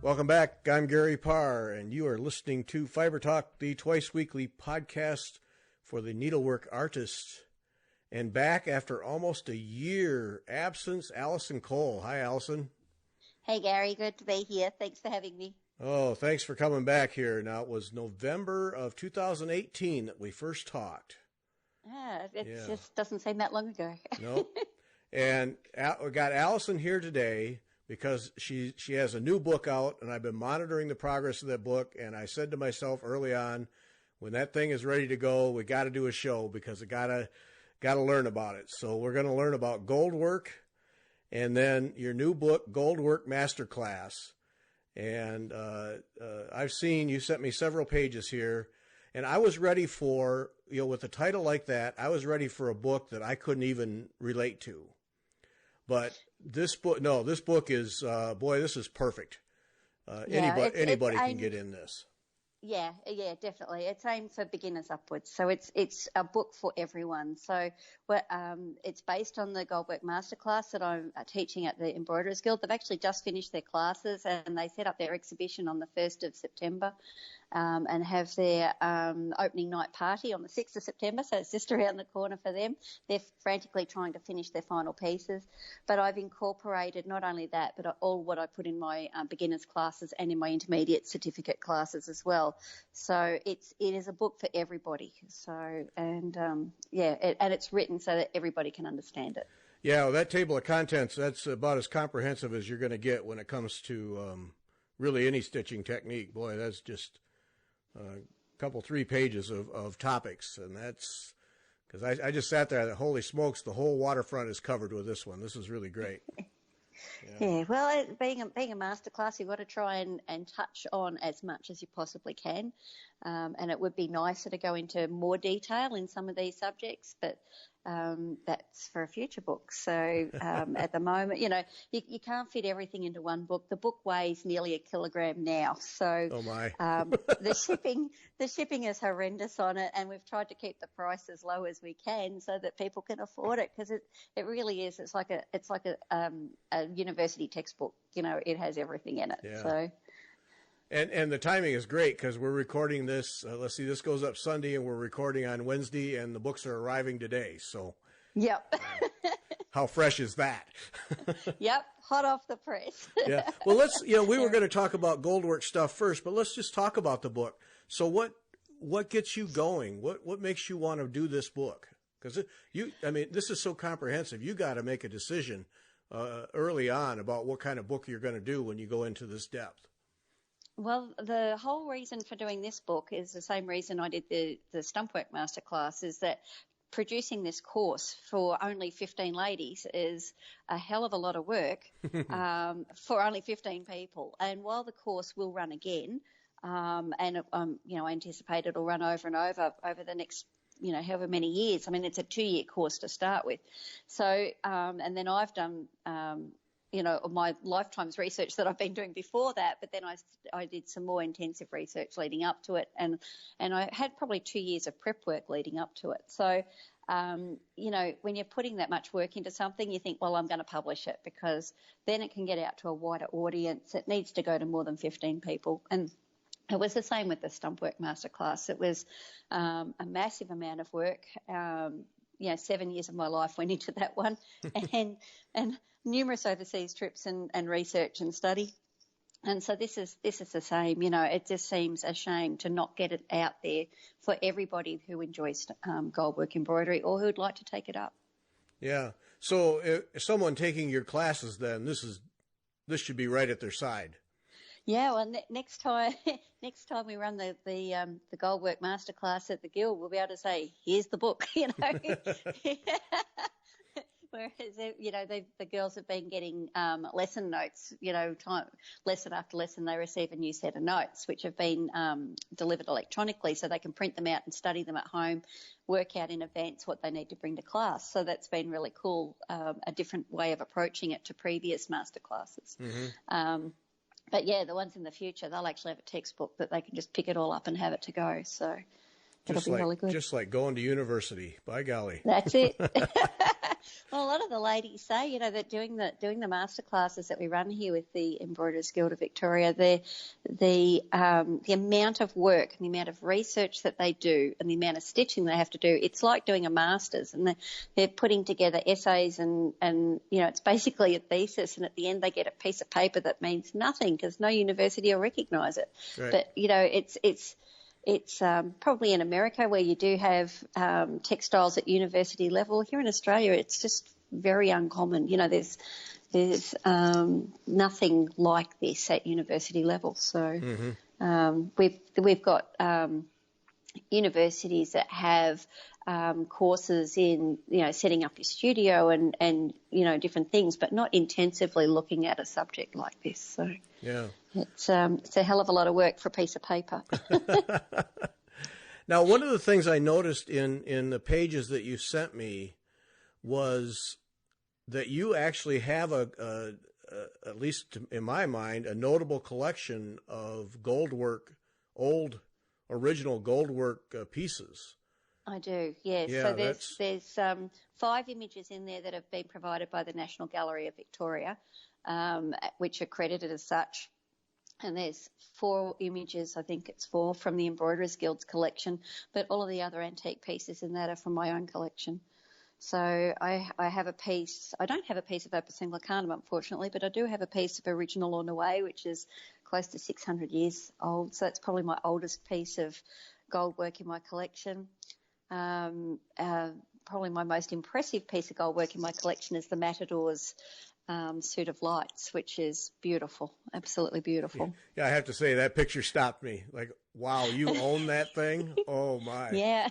Welcome back. I'm Gary Parr, and you are listening to Fiber Talk, the twice-weekly podcast for the needlework artist. And back after almost a year absence, Alison Cole. Hi, Alison. Hey, Gary. Good to be here. Thanks for having me. Oh, thanks for coming back here. Now, it was November of 2018 that we first talked. It just doesn't seem that long ago. No. And we got Alison here today because she has a new book out, and I've been monitoring the progress of that book. And I said to myself early on, when that thing is ready to go, we got to do a show because I got to learn about it. So we're going to learn about gold work, and then your new book, Gold Work Masterclass. And I've seen you sent me several pages here, and I was ready for, with a title like that, I was ready for a book that I couldn't even relate to. But this book is, this is perfect. Anybody can get in this. Yeah, definitely. It's aimed for beginners upwards. So it's a book for everyone. So it's based on the Goldwork Masterclass that I'm teaching at the Embroidery Guild. They've actually just finished their classes, and they set up their exhibition on the 1st of September and have their opening night party on the 6th of September. So it's just around the corner for them. They're frantically trying to finish their final pieces. But I've incorporated not only that, but all what I put in my beginners classes and in my intermediate certificate classes as well. So it is a book for everybody. So and it's written so that everybody can understand it. Yeah, well, that table of contents, that's about as comprehensive as you're going to get when it comes to really any stitching technique. Boy, that's just a couple, 3 pages of topics, and that's because I just sat there. Holy smokes, the whole waterfront is covered with this one. This is really great. Yeah, well, being a masterclass, you've got to try and touch on as much as you possibly can. And it would be nicer to go into more detail in some of these subjects, but that's for a future book. So at the moment, you can't fit everything into one book. The book weighs nearly 1 kilogram now. So oh my. the shipping is horrendous on it, and we've tried to keep the price as low as we can so that people can afford it, because it really is. It's like a university textbook. It has everything in it. Yeah. So. And the timing is great because we're recording this. Let's see, this goes up Sunday, and we're recording on Wednesday, and the books are arriving today. So, yep. How fresh is that? Yep, hot off the press. Yeah. Well, we were going to talk about goldwork stuff first, but let's just talk about the book. So, what gets you going? What makes you want to do this book? Because this is so comprehensive. You got to make a decision early on about what kind of book you're going to do when you go into this depth. Well, the whole reason for doing this book is the same reason I did the Stumpwork Masterclass, is that producing this course for only 15 ladies is a hell of a lot of work for only 15 people. And while the course will run again, and I anticipate it'll run over and over the next however many years. I mean, it's a 2-year course to start with. So, and then I've done my lifetime's research that I've been doing before that, but then I did some more intensive research leading up to it, and I had probably 2 years of prep work leading up to it. So, when you're putting that much work into something, you think, well, I'm going to publish it because then it can get out to a wider audience. It needs to go to more than 15 people. And it was the same with the Stumpwork Masterclass. It was a massive amount of work. 7 years of my life went into that one, and numerous overseas trips and research and study. And so this is the same. It just seems a shame to not get it out there for everybody who enjoys goldwork embroidery or who'd like to take it up. Yeah. So if someone taking your classes, then this should be right at their side. Yeah, well, next time we run the Goldwork Masterclass at the Guild, we'll be able to say, "Here's the book," Whereas, the girls have been getting lesson notes. Lesson after lesson, they receive a new set of notes, which have been delivered electronically, so they can print them out and study them at home, work out in advance what they need to bring to class. So that's been really cool, a different way of approaching it to previous masterclasses. Mm-hmm. But yeah, the ones in the future, they'll actually have a textbook that they can just pick it all up and have it to go. So it'll be really good. Just like going to university, by golly. That's it. Well, a lot of the ladies say, you know, that doing the master classes that we run here with the Embroiderers Guild of Victoria, the amount of work and the amount of research that they do and the amount of stitching they have to do, it's like doing a master's, and they're putting together essays and you know, it's basically a thesis, and at the end they get a piece of paper that means nothing because no university will recognise it. Right. But, you know, it's probably in America where you do have textiles at university level. Here in Australia, it's just very uncommon. You know, there's nothing like this at university level. So we've got universities that have courses in, you know, setting up your studio and you know, different things, but not intensively looking at a subject like this. So Yeah. it's a hell of a lot of work for a piece of paper. Now, one of the things I noticed in the pages that you sent me was that you actually have at least in my mind, a notable collection of old original goldwork pieces. I do, yes. Yeah, so there's 5 images in there that have been provided by the National Gallery of Victoria, which are credited as such. And there's 4 images, I think it's 4, from the Embroiderers Guild's collection, but all of the other antique pieces in that are from my own collection. So I have a piece, I don't have a piece of Opus Anglicanum, unfortunately, but I do have a piece of original Ornaway, which is close to 600 years old. So that's probably my oldest piece of gold work in my collection. Probably my most impressive piece of gold work in my collection is the Matadors suit of lights, which is beautiful, absolutely beautiful. Yeah, I have to say that picture stopped me. Like, wow, you own that thing? Oh my! Yeah,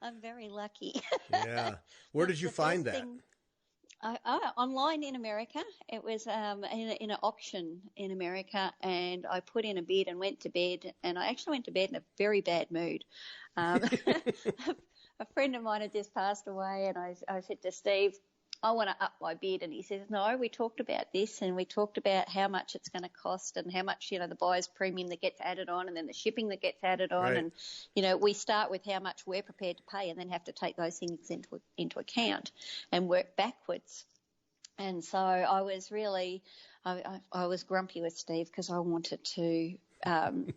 I'm very lucky. Yeah, where did you find that? Online in America. It was in an auction in America, and I put in a bid and went to bed. And I actually went to bed in a very bad mood. A friend of mine had just passed away, and I said to Steve, I want to up my bid. And he says, no, we talked about this, and we talked about how much it's going to cost and how much, you know, the buyer's premium that gets added on and then the shipping that gets added on. Right. And, you know, we start with how much we're prepared to pay and then have to take those things into account and work backwards. And so I was really, I was grumpy with Steve because I wanted to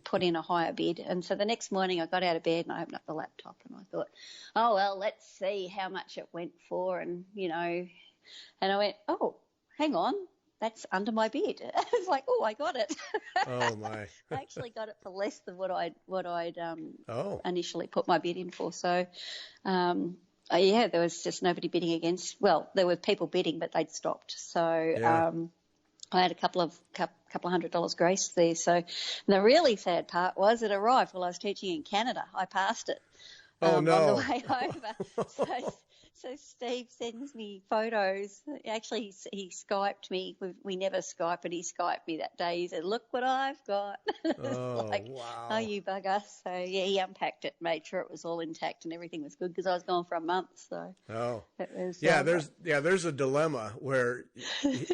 put in a higher bid. And so the next morning I got out of bed and I opened up the laptop and I thought, oh, well, let's see how much it went for. And, you know, and I went, oh, hang on, that's under my bid. I was like, oh, I got it. Oh, my. I actually got it for less than what I'd initially put my bid in for. So, yeah, there was just nobody bidding against. Well, there were people bidding, but they'd stopped. So yeah. I had a couple of $100 grace there. So the really sad part was it arrived while I was teaching in Canada. I passed it on the way over. So Steve sends me photos. Actually, he Skyped me. We never Skype, but he Skyped me that day. He said, look what I've got. Oh, like, wow. Oh, you bugger. So, yeah, he unpacked it, made sure it was all intact and everything was good because I was gone for a month. So it was, there's a dilemma where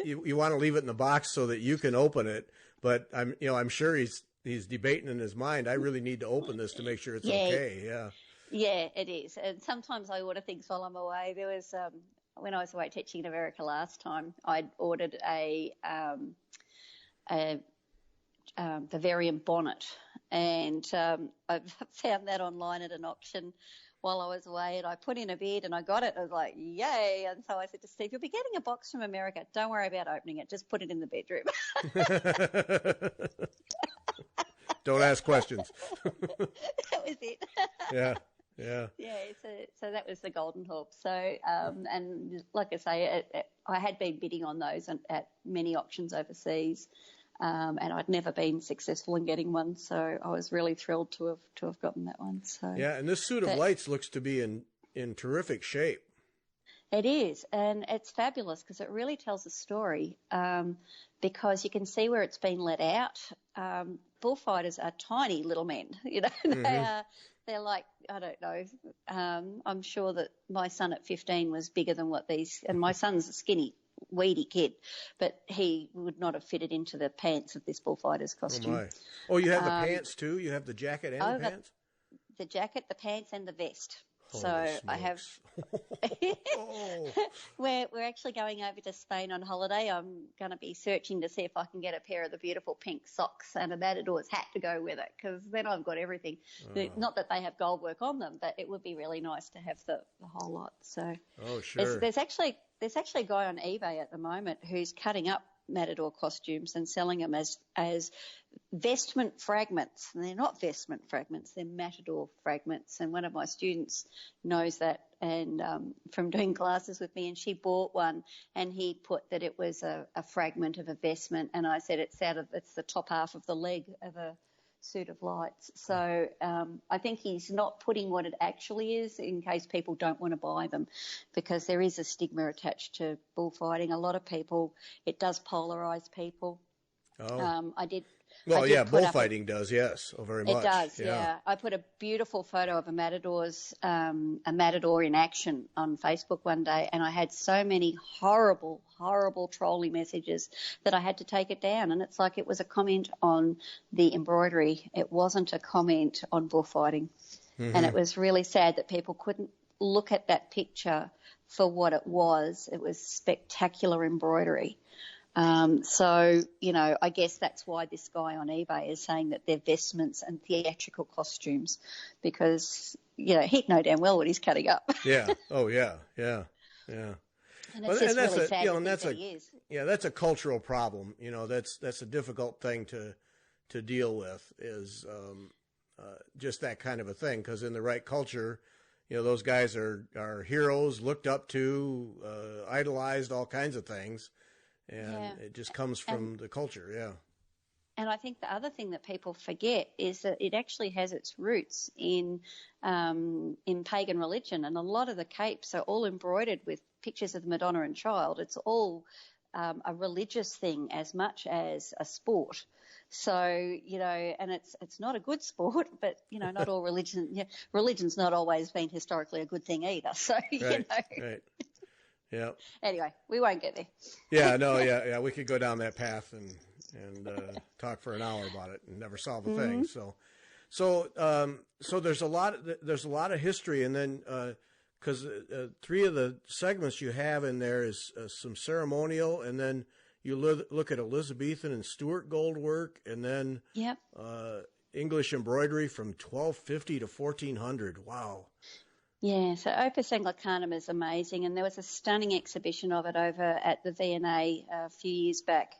you want to leave it in the box so that you can open it, but I'm sure he's debating in his mind, I really need to open this to make sure it's okay. Yeah. Yeah, it is. And sometimes I order things while I'm away. There was, when I was away teaching in America last time, I'd ordered a Bavarian bonnet, and I found that online at an auction while I was away, and I put in a bid and I got it. I was like, yay. And so I said to Steve, you'll be getting a box from America. Don't worry about opening it. Just put it in the bedroom. Don't ask questions. That was it. Yeah. Yeah. Yeah. So that was the Golden Hawk. So, and like I say, I had been bidding on those at many auctions overseas, and I'd never been successful in getting one. So I was really thrilled to have gotten that one. So yeah, and this suit of lights looks to be in terrific shape. It is, and it's fabulous because it really tells a story. Because you can see where it's been let out. Bullfighters are tiny little men, you know. Mm-hmm. They're like, I don't know. I'm sure that my son at 15 was bigger than what these, and my son's a skinny, weedy kid, but he would not have fitted into the pants of this bullfighter's costume. Oh, my. Oh, you have the pants too? You have the jacket and the pants? The jacket, the pants, and the vest. So I have. Oh. We're actually going over to Spain on holiday. I'm going to be searching to see if I can get a pair of the beautiful pink socks and a Matadors hat to go with it, because then I've got everything. Not that they have gold work on them, but it would be really nice to have the whole lot. So sure. There's actually a guy on eBay at the moment who's cutting up Matador costumes and selling them as vestment fragments. And they're not vestment fragments, they're Matador fragments. And one of my students knows that, and from doing classes with me, and she bought one, and he put that it was a fragment of a vestment, and I said it's the top half of the leg of a suit of lights. So I think he's not putting what it actually is in case people don't want to buy them, because there is a stigma attached to bullfighting. A lot of people, it does polarize people. Bullfighting does, yes. Oh, very much. It does, yeah. I put a beautiful photo of a Matador in action on Facebook one day, and I had so many horrible, horrible trolling messages that I had to take it down. And it's like it was a comment on the embroidery. It wasn't a comment on bullfighting. Mm-hmm. And it was really sad that people couldn't look at that picture for what it was. It was spectacular embroidery. So, I guess that's why this guy on eBay is saying that they're vestments and theatrical costumes, because, he'd know damn well what he's cutting up. Yeah. Oh, yeah. Yeah. Yeah. And it's really sad that he is. Yeah, that's a cultural problem. That's a difficult thing to deal with, is just that kind of a thing, because in the right culture, those guys are heroes, looked up to, idolized, all kinds of things. And it just comes from the culture, yeah. And I think the other thing that people forget is that it actually has its roots in pagan religion, and a lot of the capes are all embroidered with pictures of the Madonna and Child. It's all a religious thing as much as a sport. So, and it's not a good sport, but, not all religion's not always been historically a good thing either. So, Right. Yeah. Anyway, we won't get there. Yeah. We could go down that path and talk for an hour about it and never solve a thing. So there's a lot of history, and then because 3 of the segments you have in there is some ceremonial, and then you look at Elizabethan and Stuart gold work, and then English embroidery from 1250 to 1400. Wow. Yeah, so Opus Anglicanum is amazing, and there was a stunning exhibition of it over at the V&A a few years back,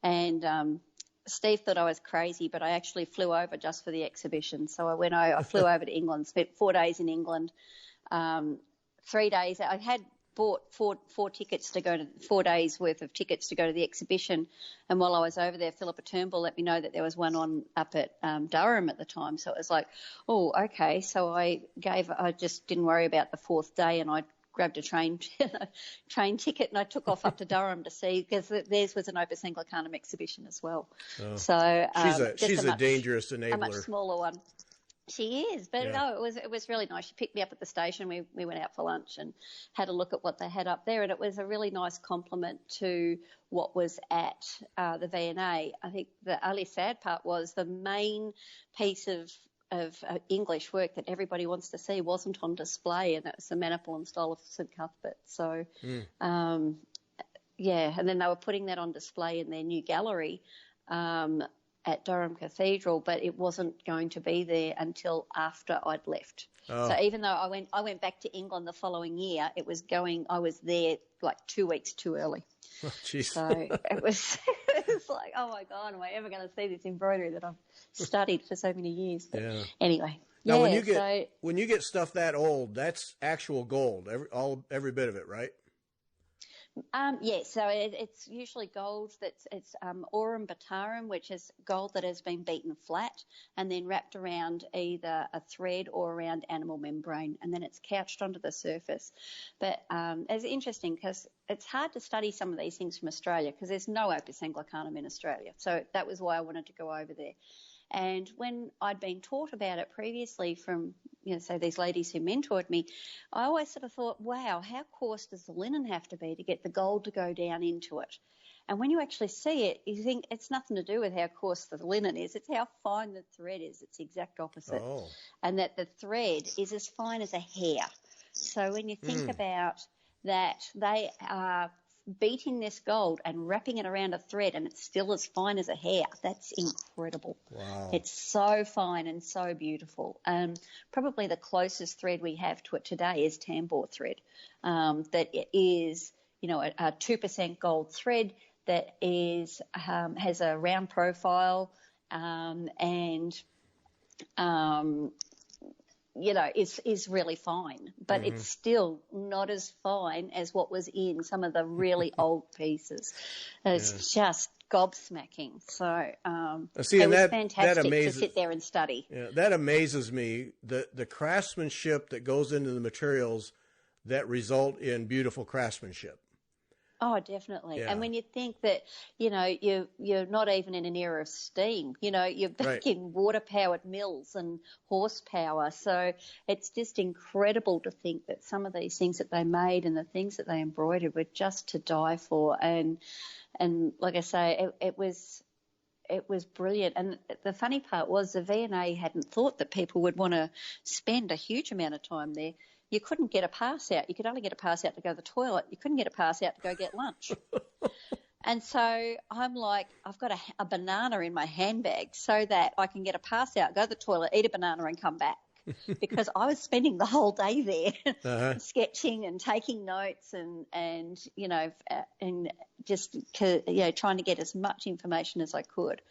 and Steve thought I was crazy, but I actually flew over just for the exhibition. So I flew over to England, spent 4 days in England, 3 days. I had bought four tickets to go to 4 days worth of tickets to go to the exhibition, and while I was over there, Philippa Turnbull let me know that there was one on up at Durham at the time. So it was like, oh, okay. So I just didn't worry about the 4th day, and I grabbed a train ticket, and I took off up to Durham to see, because theirs was an Opus Anglicanum exhibition as well. Oh. So she's a dangerous enabler. A much smaller one. She is, but no, it was really nice. She picked me up at the station. We went out for lunch and had a look at what they had up there, and it was a really nice compliment to what was at the V&A. I think the only sad part was the main piece of English work that everybody wants to see wasn't on display, and that was the Maniple style of St Cuthbert. So, and then they were putting that on display in their new gallery at Durham Cathedral, but it wasn't going to be there until after I'd left. Oh. So even though I went back to England the following year, I was there like 2 weeks too early. Oh, jeez. So it was like, oh my God, am I ever going to see this embroidery that I've studied for so many years? But anyway. Now, when you get stuff that old, that's actual gold, every bit of it, right? So it's usually gold it's aurum batarum, which is gold that has been beaten flat and then wrapped around either a thread or around animal membrane, and then it's couched onto the surface. But it's interesting because it's hard to study some of these things from Australia because there's no Opus Anglicanum in Australia. So that was why I wanted to go over there. And when I'd been taught about it previously from, say these ladies who mentored me, I always sort of thought, wow, how coarse does the linen have to be to get the gold to go down into it? And when you actually see it, you think it's nothing to do with how coarse the linen is. It's how fine the thread is. It's the exact opposite. Oh. And that the thread is as fine as a hair. So when you think about that, they are beating this gold and wrapping it around a thread, and it's still as fine as a hair. That's incredible. Wow. It's so fine and so beautiful. Probably the closest thread we have to it today is tambour thread. That is, a 2% gold thread that is has a round profile is really fine, but it's still not as fine as what was in some of the really old pieces. It's just gobsmacking. So it was fantastic to sit there and study. Yeah, that amazes me, the craftsmanship that goes into the materials that result in beautiful craftsmanship. Oh, definitely. Yeah. And when you think that, you're not even in an era of steam, you're back in water-powered mills and horsepower. So it's just incredible to think that some of these things that they made and the things that they embroidered were just to die for. And like I say, it was brilliant. And the funny part was the V&A hadn't thought that people would want to spend a huge amount of time there. You couldn't get a pass out. You could only get a pass out to go to the toilet. You couldn't get a pass out to go get lunch. And so I'm like, I've got a banana in my handbag so that I can get a pass out, go to the toilet, eat a banana and come back. Because I was spending the whole day there sketching and taking notes and just trying to get as much information as I could.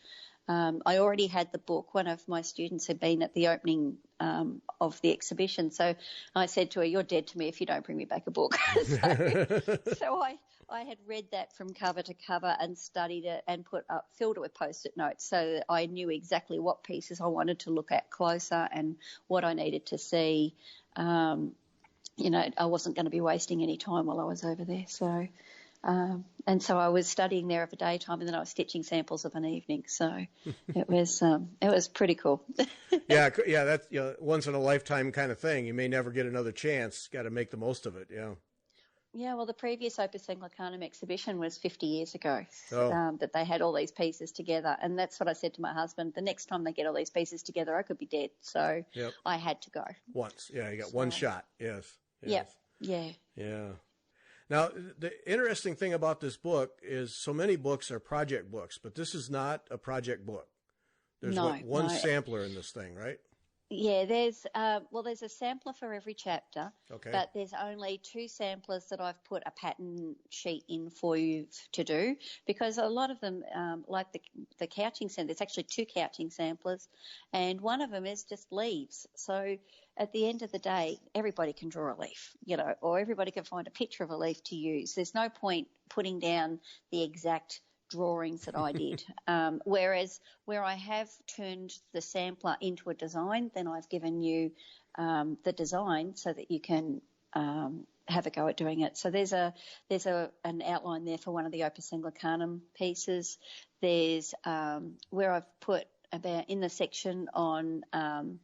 I already had the book. One of my students had been at the opening of the exhibition. So I said to her, "You're dead to me if you don't bring me back a book." so I had read that from cover to cover and studied it and filled it with Post-it notes so that I knew exactly what pieces I wanted to look at closer and what I needed to see. I wasn't going to be wasting any time while I was over there. So and so I was studying there of a daytime, and then I was stitching samples of an evening. So it was pretty cool. yeah, that's once in a lifetime kind of thing. You may never get another chance. Got to make the most of it. Yeah. Yeah, well, the previous Opus Anglicanum exhibition was 50 years ago that they had all these pieces together. And that's what I said to my husband. The next time they get all these pieces together, I could be dead. So I had to go. Once. Yeah, you got one shot. Yes. Yep. Yeah. Yeah. Now, the interesting thing about this book is so many books are project books, but this is not a project book. There's one sampler in this thing, right? Yeah, there's a sampler for every chapter, okay. But there's only 2 samplers that I've put a pattern sheet in for you to do, because a lot of them, like the couching sampler, there's actually 2 couching samplers, and one of them is just leaves. So at the end of the day, everybody can draw a leaf, or everybody can find a picture of a leaf to use. There's no point putting down the exact drawings that I did. Whereas where I have turned the sampler into a design, then I've given you the design so that you can have a go at doing it. So there's an outline there for one of the Opus Anglicanum pieces. There's where I've put about in the section on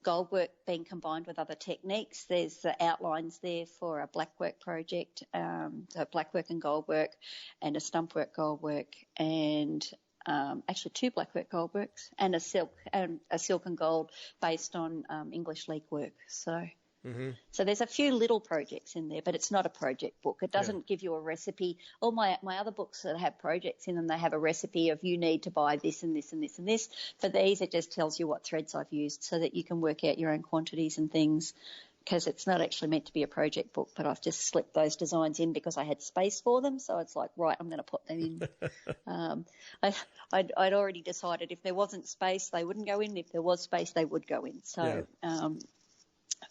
gold work being combined with other techniques. There's the outlines there for a blackwork project, so blackwork and gold work, and a stumpwork gold work, and actually 2 blackwork gold works, and a silk and gold based on English leek work. So. Mm-hmm. So there's a few little projects in there, but it's not a project book. It doesn't give you a recipe. All my other books that have projects in them, they have a recipe of you need to buy this and this and this and this. For these, it just tells you what threads I've used so that you can work out your own quantities and things, because it's not actually meant to be a project book, but I've just slipped those designs in because I had space for them. So it's like, right, I'm going to put them in. I'd already decided if there wasn't space, they wouldn't go in. If there was space, they would go in. So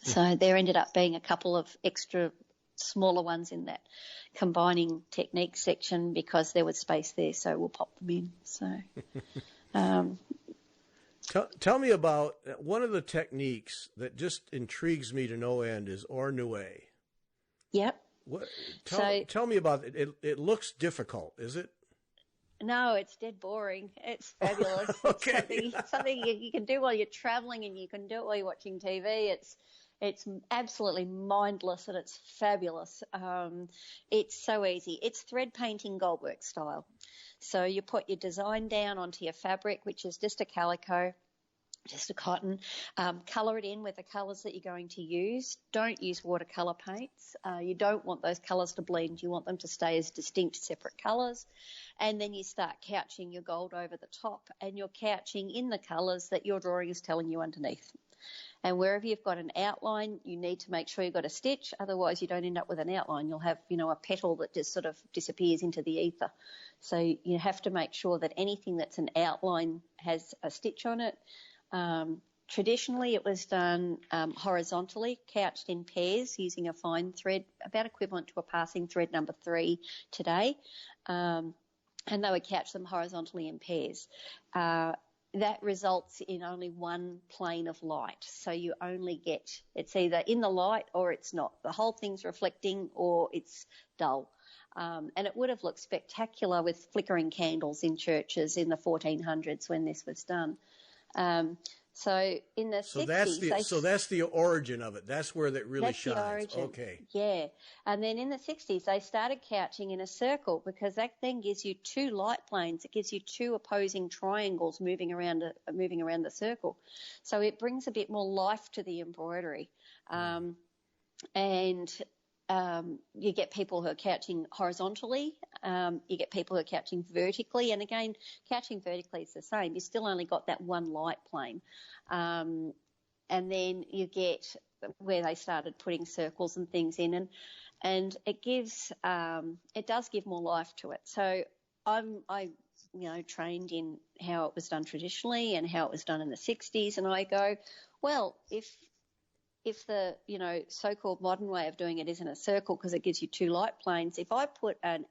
So there ended up being a couple of extra smaller ones in that combining techniques section because there was space there, so we'll pop them in. So, tell me about one of the techniques that just intrigues me to no end is ornoué. Yep. Tell me about it. It looks difficult, is it? No, it's dead boring. It's fabulous. Okay. It's something you can do while you're traveling, and you can do it while you're watching TV. It's absolutely mindless and it's fabulous. It's so easy. It's thread painting goldwork style. So you put your design down onto your fabric, which is just a calico, just a cotton, colour it in with the colours that you're going to use. Don't use watercolour paints. You don't want those colours to blend. You want them to stay as distinct, separate colours. And then you start couching your gold over the top, and you're couching in the colours that your drawing is telling you underneath. And wherever you've got an outline, you need to make sure you've got a stitch. Otherwise, you don't end up with an outline. You'll have, a petal that just sort of disappears into the ether. So you have to make sure that anything that's an outline has a stitch on it. Traditionally, it was done horizontally, couched in pairs using a fine thread, about equivalent to a passing thread number 3 today. And they would couch them horizontally in pairs. That results in only one plane of light. So you only get, it's either in the light or it's not. The whole thing's reflecting or it's dull. And it would have looked spectacular with flickering candles in churches in the 1400s when this was done. So in the 60s... So that's the origin of it. That's where that really shines. The origin. Okay. Yeah. And then in the 60s, they started couching in a circle because that then gives you 2 light planes. It gives you 2 opposing triangles moving around the circle. So it brings a bit more life to the embroidery. You get people who are couching horizontally. You get people who are couching vertically. And again, couching vertically is the same. You still only got that one light plane. And then you get where they started putting circles and things in. And it gives, it does give more life to it. So I trained in how it was done traditionally and how it was done in the 60s. And I go, well, if the, so-called modern way of doing it isn't a circle because it gives you 2 light planes, if I put an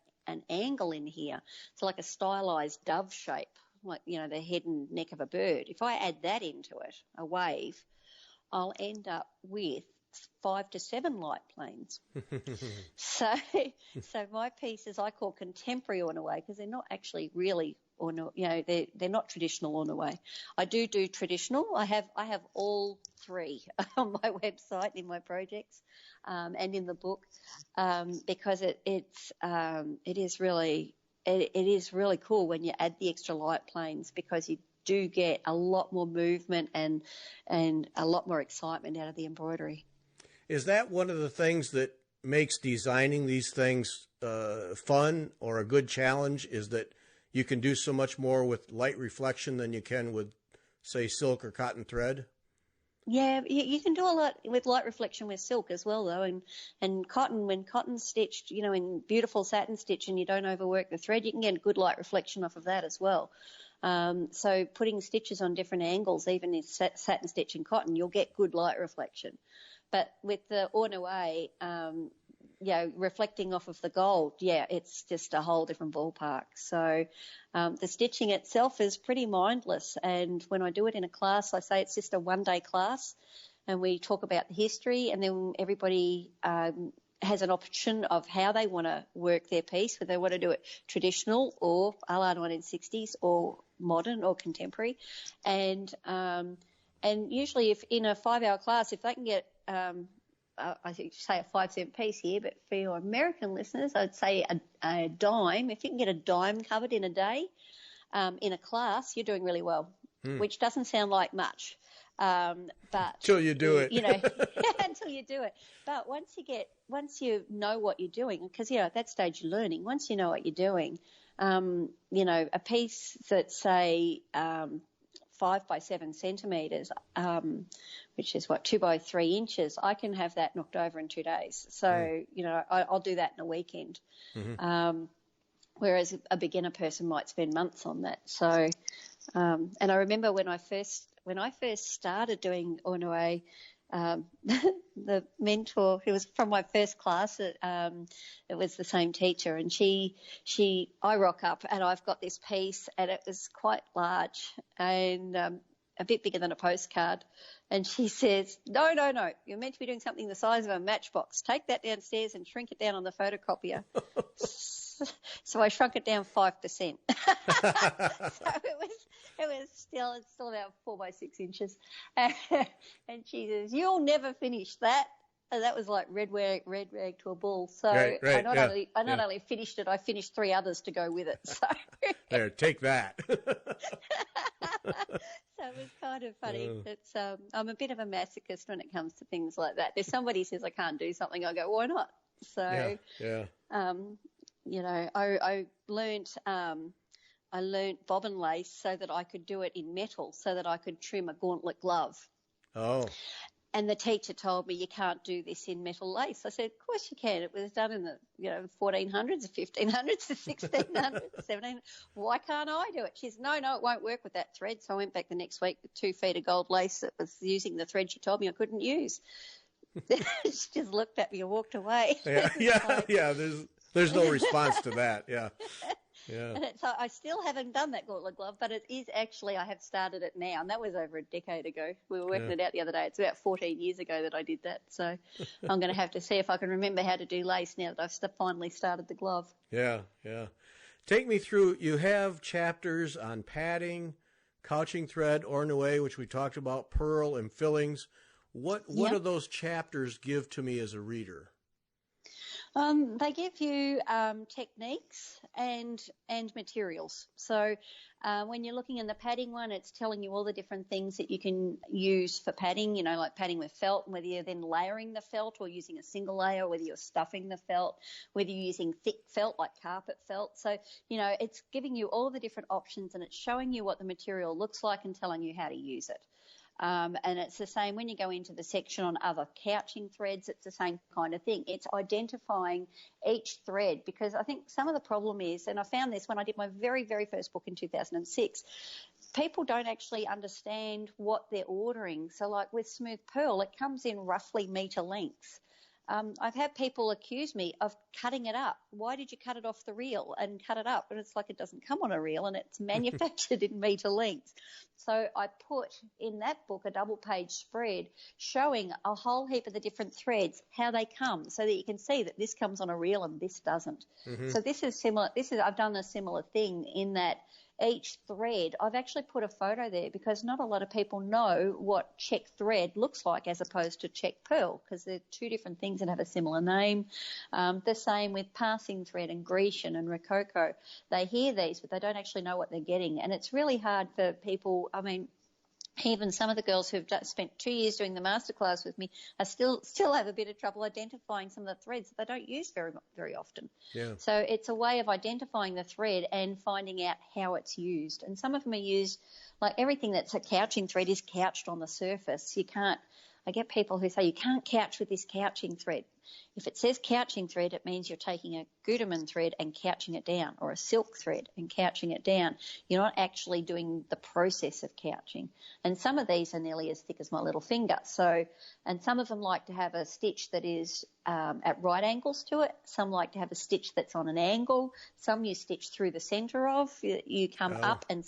angle in here, so like a stylized dove shape, like, the head and neck of a bird, if I add that into it, a wave, I'll end up with 5 to 7 light planes. So my pieces I call contemporary ornaway because they're not actually really they're not traditional ornaway. I do traditional. I have all 3 on my website in my projects and in the book because it is really cool when you add the extra light planes because you do get a lot more movement and a lot more excitement out of the embroidery. Is that one of the things that makes designing these things fun or a good challenge, is that you can do so much more with light reflection than you can with, say, silk or cotton thread? Yeah, you can do a lot with light reflection with silk as well, though. And cotton, when cotton's stitched, in beautiful satin stitch and you don't overwork the thread, you can get good light reflection off of that as well. So putting stitches on different angles, even in satin stitch and cotton, you'll get good light reflection. But with the ornaway, reflecting off of the gold, it's just a whole different ballpark. So the stitching itself is pretty mindless. And when I do it in a class, I say it's just a one-day class and we talk about the history, and then everybody has an option of how they want to work their piece, whether they want to do it traditional or a la 1960s or modern or contemporary. And usually if in a 5-hour class, if they can get I think say a 5-cent piece here, but for your American listeners, I'd say a dime. If you can get a dime covered in a day, in a class, you're doing really well, which doesn't sound like much. But until you do it, until you do it. But once you know what you're doing, because, at that stage you're learning, once you know what you're doing, a piece that's say, 5 by 7 centimetres, which is 2 by 3 inches, I can have that knocked over in 2 days. So, I'll do that in a weekend. Mm-hmm. Whereas a beginner person might spend months on that. So, and I remember when I first started doing ornaway, the mentor who was from my first class, it was the same teacher, and I rock up and I've got this piece and it was quite large and a bit bigger than a postcard, and she says, no, you're meant to be doing something the size of a matchbox. Take that downstairs and shrink it down on the photocopier. So I shrunk it down 5%. So it's still about 4 by 6 inches. And she says, "You'll never finish that." And that was like red rag to a bull. So right, I not only finished it, I finished 3 others to go with it. So there, take that. So it was kind of funny. It's I'm a bit of a masochist when it comes to things like that. If somebody says I can't do something, I go, why not? So you know, I learnt bobbin lace so that I could do it in metal, so that I could trim a gauntlet glove. Oh. And the teacher told me, you can't do this in metal lace. I said, of course you can. It was done in the 1400s, the 1500s, the 1600s, 1700s. Why can't I do it? She said, no, it won't work with that thread. So I went back the next week with 2 feet of gold lace that was using the thread she told me I couldn't use. She just looked at me and walked away. Yeah. There's no response to that. Yeah. Yeah. And so I still haven't done that gauntlet glove, but it is actually, I have started it now, and that was over a decade ago. We were working it out the other day. It's about 14 years ago that I did that. So I'm going to have to see if I can remember how to do lace now that I've finally started the glove. Yeah. Take me through, you have chapters on padding, couching thread, ornoué, which we talked about, purl, and fillings. What do those chapters give to me as a reader? They give you techniques and materials. So when you're looking in the padding one, it's telling you all the different things that you can use for padding, like padding with felt, whether you're then layering the felt or using a single layer, whether you're stuffing the felt, whether you're using thick felt like carpet felt. So, it's giving you all the different options, and it's showing you what the material looks like and telling you how to use it. And it's the same when you go into the section on other couching threads. It's the same kind of thing. It's identifying each thread, because I think some of the problem is, and I found this when I did my very, very first book in 2006, people don't actually understand what they're ordering. So like with Smooth Pearl, it comes in roughly metre lengths. I've had people accuse me of cutting it up. Why did you cut it off the reel and cut it up? And it's like, it doesn't come on a reel, and it's manufactured in metre lengths. So I put in that book a double-page spread showing a whole heap of the different threads, how they come, so that you can see that this comes on a reel and this doesn't. Mm-hmm. So this is similar. I've done a similar thing in that each thread, I've actually put a photo there, because not a lot of people know what check thread looks like as opposed to check pearl, because they're 2 different things that have a similar name. The same with passing thread and Grecian and Rococo. They hear these, but they don't actually know what they're getting. And it's really hard for people. I mean, even some of the girls who've spent 2 years doing the masterclass with me are still have a bit of trouble identifying some of the threads that they don't use very, very often. Yeah. So it's a way of identifying the thread and finding out how it's used. And some of them are used, like everything that's a couching thread is couched on the surface. I get people who say, you can't couch with this couching thread. If it says couching thread, it means you're taking a Gutermann thread and couching it down, or a silk thread and couching it down. You're not actually doing the process of couching. And some of these are nearly as thick as my little finger. So, and some of them like to have a stitch that is at right angles to it. Some like to have a stitch that's on an angle. Some you stitch through the centre of. You come up and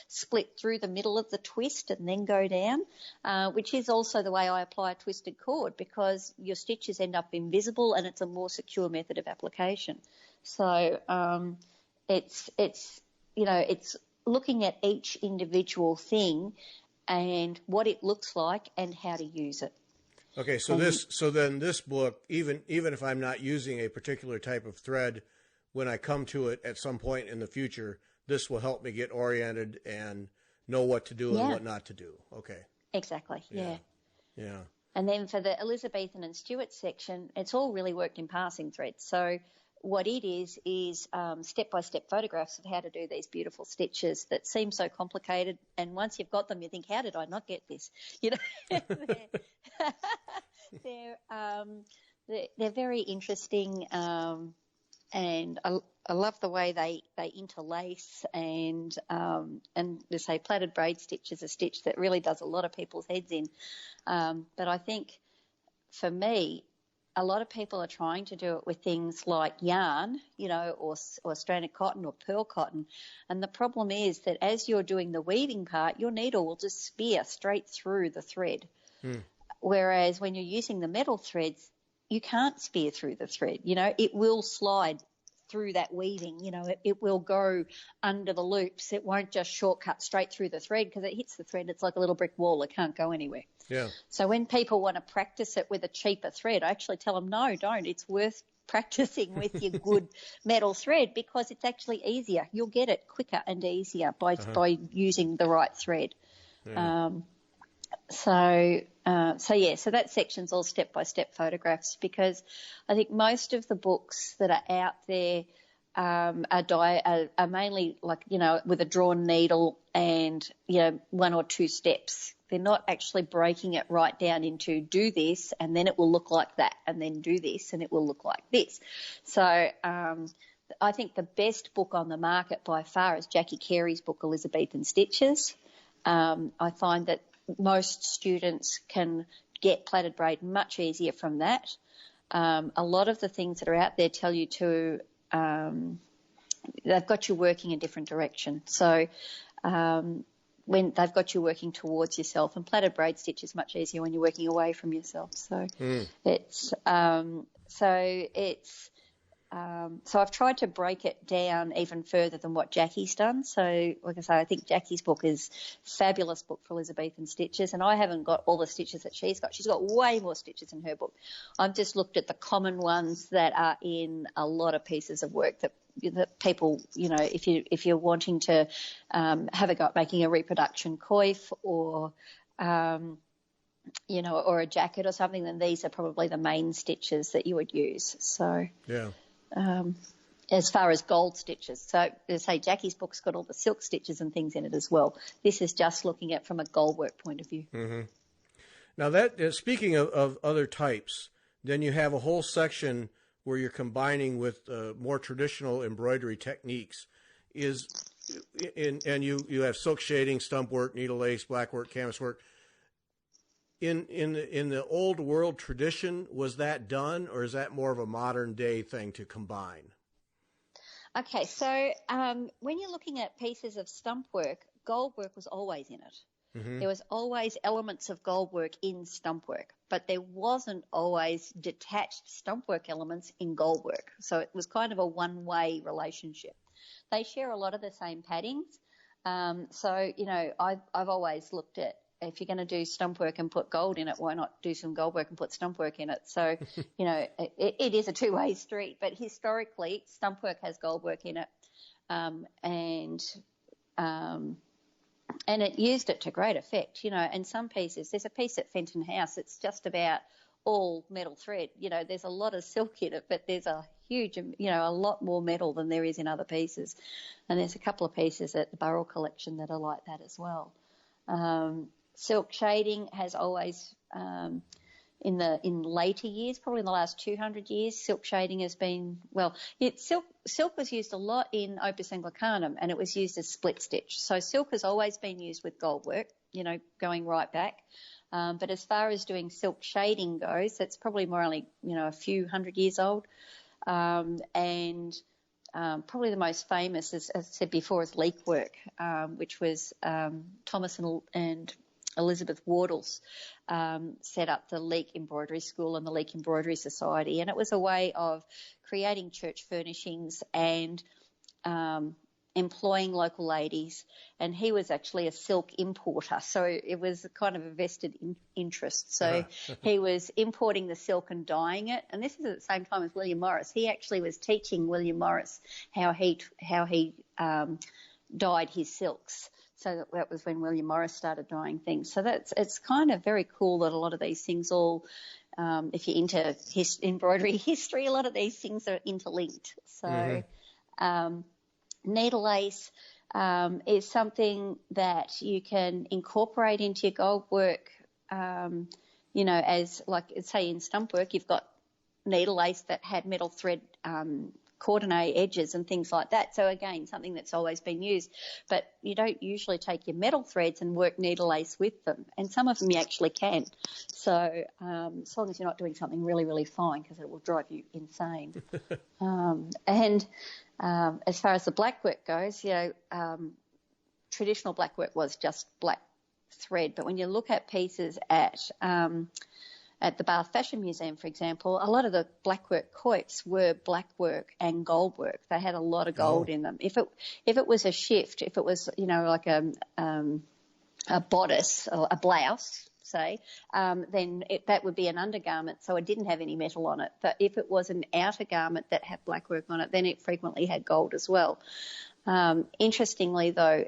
split through the middle of the twist and then go down, which is also the way I apply a twisted cord, because your stitches end up invisible and it's a more secure method of application. So it's looking at each individual thing and what it looks like and how to use it. Okay, so then this book, even if I'm not using a particular type of thread, when I come to it at some point in the future, this will help me get oriented and know what to do and what not to do. Okay. Exactly. Yeah. Yeah. And then for the Elizabethan and Stuart section, it's all really worked in passing threads. So what it is step-by-step photographs of how to do these beautiful stitches that seem so complicated. And once you've got them, you think, how did I not get this? They're very interesting, and I love the way they interlace, and to say plaited braid stitch is a stitch that really does a lot of people's heads in. But I think for me, a lot of people are trying to do it with things like yarn, or stranded cotton or pearl cotton. And the problem is that as you're doing the weaving part, your needle will just spear straight through the thread. Whereas when you're using the metal threads, you can't spear through the thread. It will slide through that weaving. It will go under the loops. It won't just shortcut straight through the thread, because it hits the thread. It's like a little brick wall. It can't go anywhere. Yeah. So when people want to practice it with a cheaper thread, I actually tell them, no, don't. It's worth practicing with your good metal thread, because it's actually easier. You'll get it quicker and easier by using the right thread. Yeah. So that section's all step-by-step photographs, because I think most of the books that are out there are mainly like, with a drawn needle and, one or two steps. They're not actually breaking it right down into do this and then it will look like that, and then do this and it will look like this. So I think the best book on the market by far is Jackie Carey's book, Elizabethan Stitches. I find that most students can get plaited braid much easier from that. A lot of the things that are out there tell you to they've got you working a different direction. So when they've got you working towards yourself, and plaited braid stitch is much easier when you're working away from yourself. So so I've tried to break it down even further than what Jackie's done. So, like I say, I think Jackie's book is a fabulous book for Elizabethan stitches, and I haven't got all the stitches that she's got. She's got way more stitches in her book. I've just looked at the common ones that are in a lot of pieces of work that people, if you're wanting to have a go at making a reproduction coif or or a jacket or something, then these are probably the main stitches that you would use. So yeah. As far as gold stitches, so as I say, Jackie's book's got all the silk stitches and things in it as well. This is just looking at from a gold work point of view. Mm-hmm. Now that speaking of other types, then you have a whole section where you're combining with more traditional embroidery techniques. And you have silk shading, stump work, needle lace, black work, canvas work. In the old world tradition, was that done, or is that more of a modern day thing to combine? Okay, so when you're looking at pieces of stump work, gold work was always in it. Mm-hmm. There was always elements of gold work in stump work, but there wasn't always detached stump work elements in gold work. So it was kind of a one-way relationship. They share a lot of the same paddings. I've always looked at, if you're going to do stump work and put gold in it, why not do some gold work and put stump work in it? So, it is a two-way street, but historically stump work has gold work in it. And it used it to great effect, and some pieces, there's a piece at Fenton House, it's just about all metal thread. There's a lot of silk in it, but there's a huge, a lot more metal than there is in other pieces. And there's a couple of pieces at the Burrell collection that are like that as well. Silk shading has always, in later years, probably in the last 200 years, silk shading has been, silk was used a lot in Opus Anglicanum, and it was used as split stitch. So silk has always been used with gold work, going right back. But as far as doing silk shading goes, that's probably more only, a few hundred years old. And probably the most famous, as I said before, is leek work, which was Thomas and Elizabeth Wardles set up the Leek Embroidery School and the Leek Embroidery Society, and it was a way of creating church furnishings and employing local ladies, and he was actually a silk importer, so it was kind of a vested interest. So he was importing the silk and dyeing it, and this is at the same time as William Morris. He actually was teaching William Morris how he dyed his silks. So that was when William Morris started dyeing things. So it's kind of very cool that a lot of these things all, if you're into embroidery history, a lot of these things are interlinked. So needle lace is something that you can incorporate into your gold work, as like say in stump work, you've got needle lace that had metal thread coordinate edges and things like that. So again, something that's always been used, but you don't usually take your metal threads and work needle lace with them. And some of them you actually can. So as long as you're not doing something really, really fine, because it will drive you insane. As far as the black work goes, traditional black work was just black thread. But when you look at pieces at at the Bath Fashion Museum, for example, a lot of the blackwork coifs were blackwork and goldwork. They had a lot of gold in them. If it was a shift, if it was, like a bodice or a blouse, say, then that would be an undergarment, so it didn't have any metal on it. But if it was an outer garment that had blackwork on it, then it frequently had gold as well. Interestingly, though,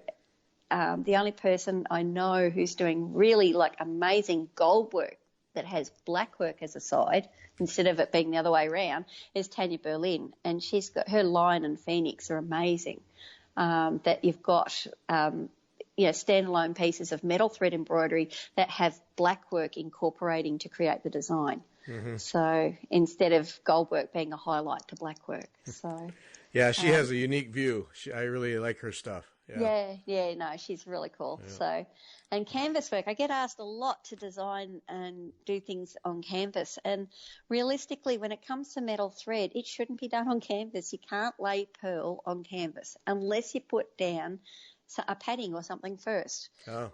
the only person I know who's doing really like amazing gold work that has black work as a side instead of it being the other way around is Tanya Berlin, and she's got her Lion and Phoenix are amazing. That you've got standalone pieces of metal thread embroidery that have black work incorporating to create the design. Mm-hmm. So instead of gold work being a highlight to black work. So yeah, she has a unique view. I really like her stuff. Yeah, no, she's really cool. Yeah. So, and canvas work, I get asked a lot to design and do things on canvas. And realistically, when it comes to metal thread, it shouldn't be done on canvas. You can't lay pearl on canvas unless you put down a padding or something first. Oh.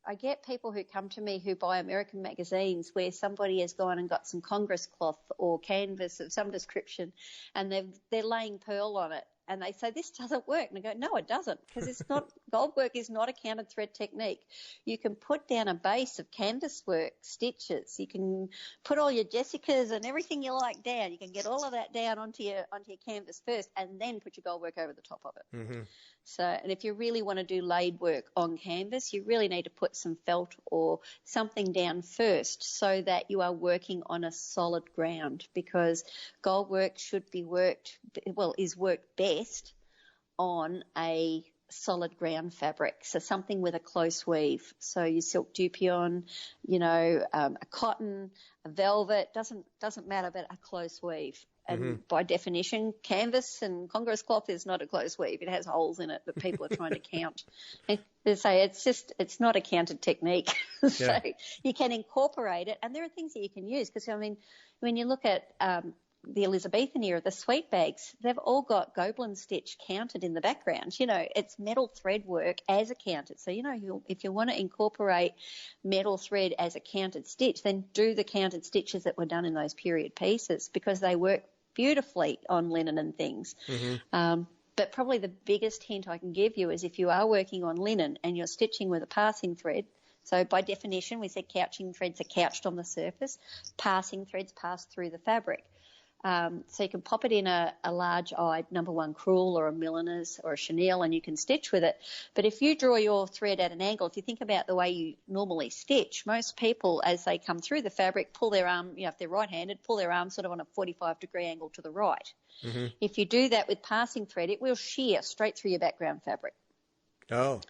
I get people who come to me who buy American magazines where somebody has gone and got some Congress cloth or canvas of some description, and they're laying pearl on it. And they say, this doesn't work. And I go, no, it doesn't, because it's not, gold work is not a counted thread technique. You can put down a base of canvas work, stitches. You can put all your Jessicas and everything you like down. You can get all of that down onto your canvas first and then put your gold work over the top of it. Mm-hmm. So, and if you really want to do laid work on canvas, you really need to put some felt or something down first so that you are working on a solid ground, because gold work is worked best on a solid ground fabric. So something with a close weave. So your silk dupion, a cotton, a velvet, doesn't matter, but a close weave. And by definition, canvas and Congress cloth is not a close weave. It has holes in it that people are trying to count. And they say it's not a counted technique. So you can incorporate it, and there are things that you can use, because, when you look at the Elizabethan era, the sweet bags, they've all got Gobelin stitch counted in the background. It's metal thread work as a counted. So, if you want to incorporate metal thread as a counted stitch, then do the counted stitches that were done in those period pieces, because they work beautifully on linen and things. Mm-hmm. But probably the biggest hint I can give you is if you are working on linen and you're stitching with a passing thread. So by definition, we said couching threads are couched on the surface. Passing threads pass through the fabric. So you can pop it in a large-eyed number 1 crewel or a milliner's or a chenille, and you can stitch with it. But if you draw your thread at an angle, if you think about the way you normally stitch, most people, as they come through the fabric, pull their arm, if they're right-handed, pull their arm sort of on a 45-degree angle to the right. Mm-hmm. If you do that with passing thread, it will shear straight through your background fabric. Oh.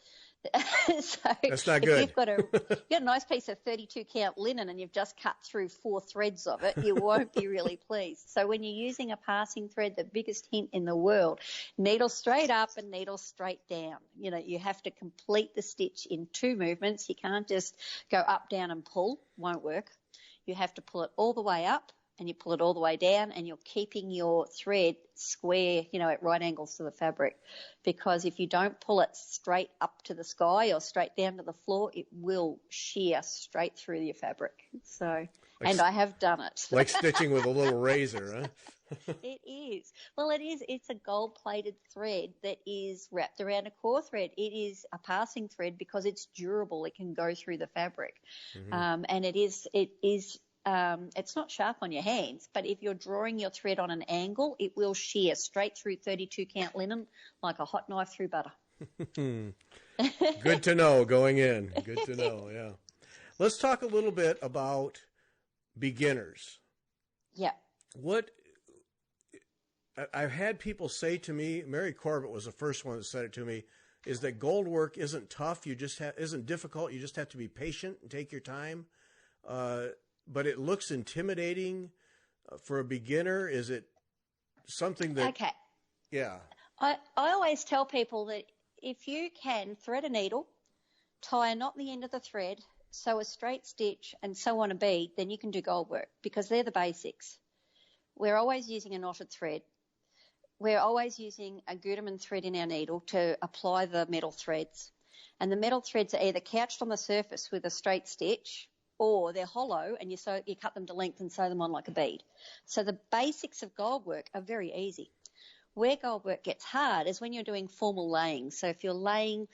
So that's not good. You've got a nice piece of 32 count linen and you've just cut through 4 threads of it, you won't be really pleased. So when you're using a passing thread, the biggest hint in the world, needle straight up and needle straight down. You have to complete the stitch in 2 movements. You can't just go up, down and pull. Won't work. You have to pull it all the way up and you pull it all the way down, and you're keeping your thread square, at right angles to the fabric, because if you don't pull it straight up to the sky or straight down to the floor, it will shear straight through your fabric. So, and I have done it. Like stitching with a little razor, huh? It is. Well, it is. It's a gold-plated thread that is wrapped around a core thread. It is a passing thread because it's durable. It can go through the fabric, and it is. It's not sharp on your hands, but if you're drawing your thread on an angle, it will shear straight through 32 count linen like a hot knife through butter. Good to know going in. Good to know, yeah. Let's talk a little bit about beginners. Yeah. I've had people say to me, Mary Corbett was the first one that said it to me, is that gold work isn't tough, isn't difficult, you just have to be patient and take your time. But it looks intimidating for a beginner. Is it something that... Okay. Yeah. I always tell people that if you can thread a needle, tie a knot in the end of the thread, sew a straight stitch and sew on a bead, then you can do gold work, because they're the basics. We're always using a knotted thread. We're always using a Gutermann thread in our needle to apply the metal threads. And the metal threads are either couched on the surface with a straight stitch, or they're hollow and you cut them to length and sew them on like a bead. So the basics of gold work are very easy. Where gold work gets hard is when you're doing formal laying. So if you're laying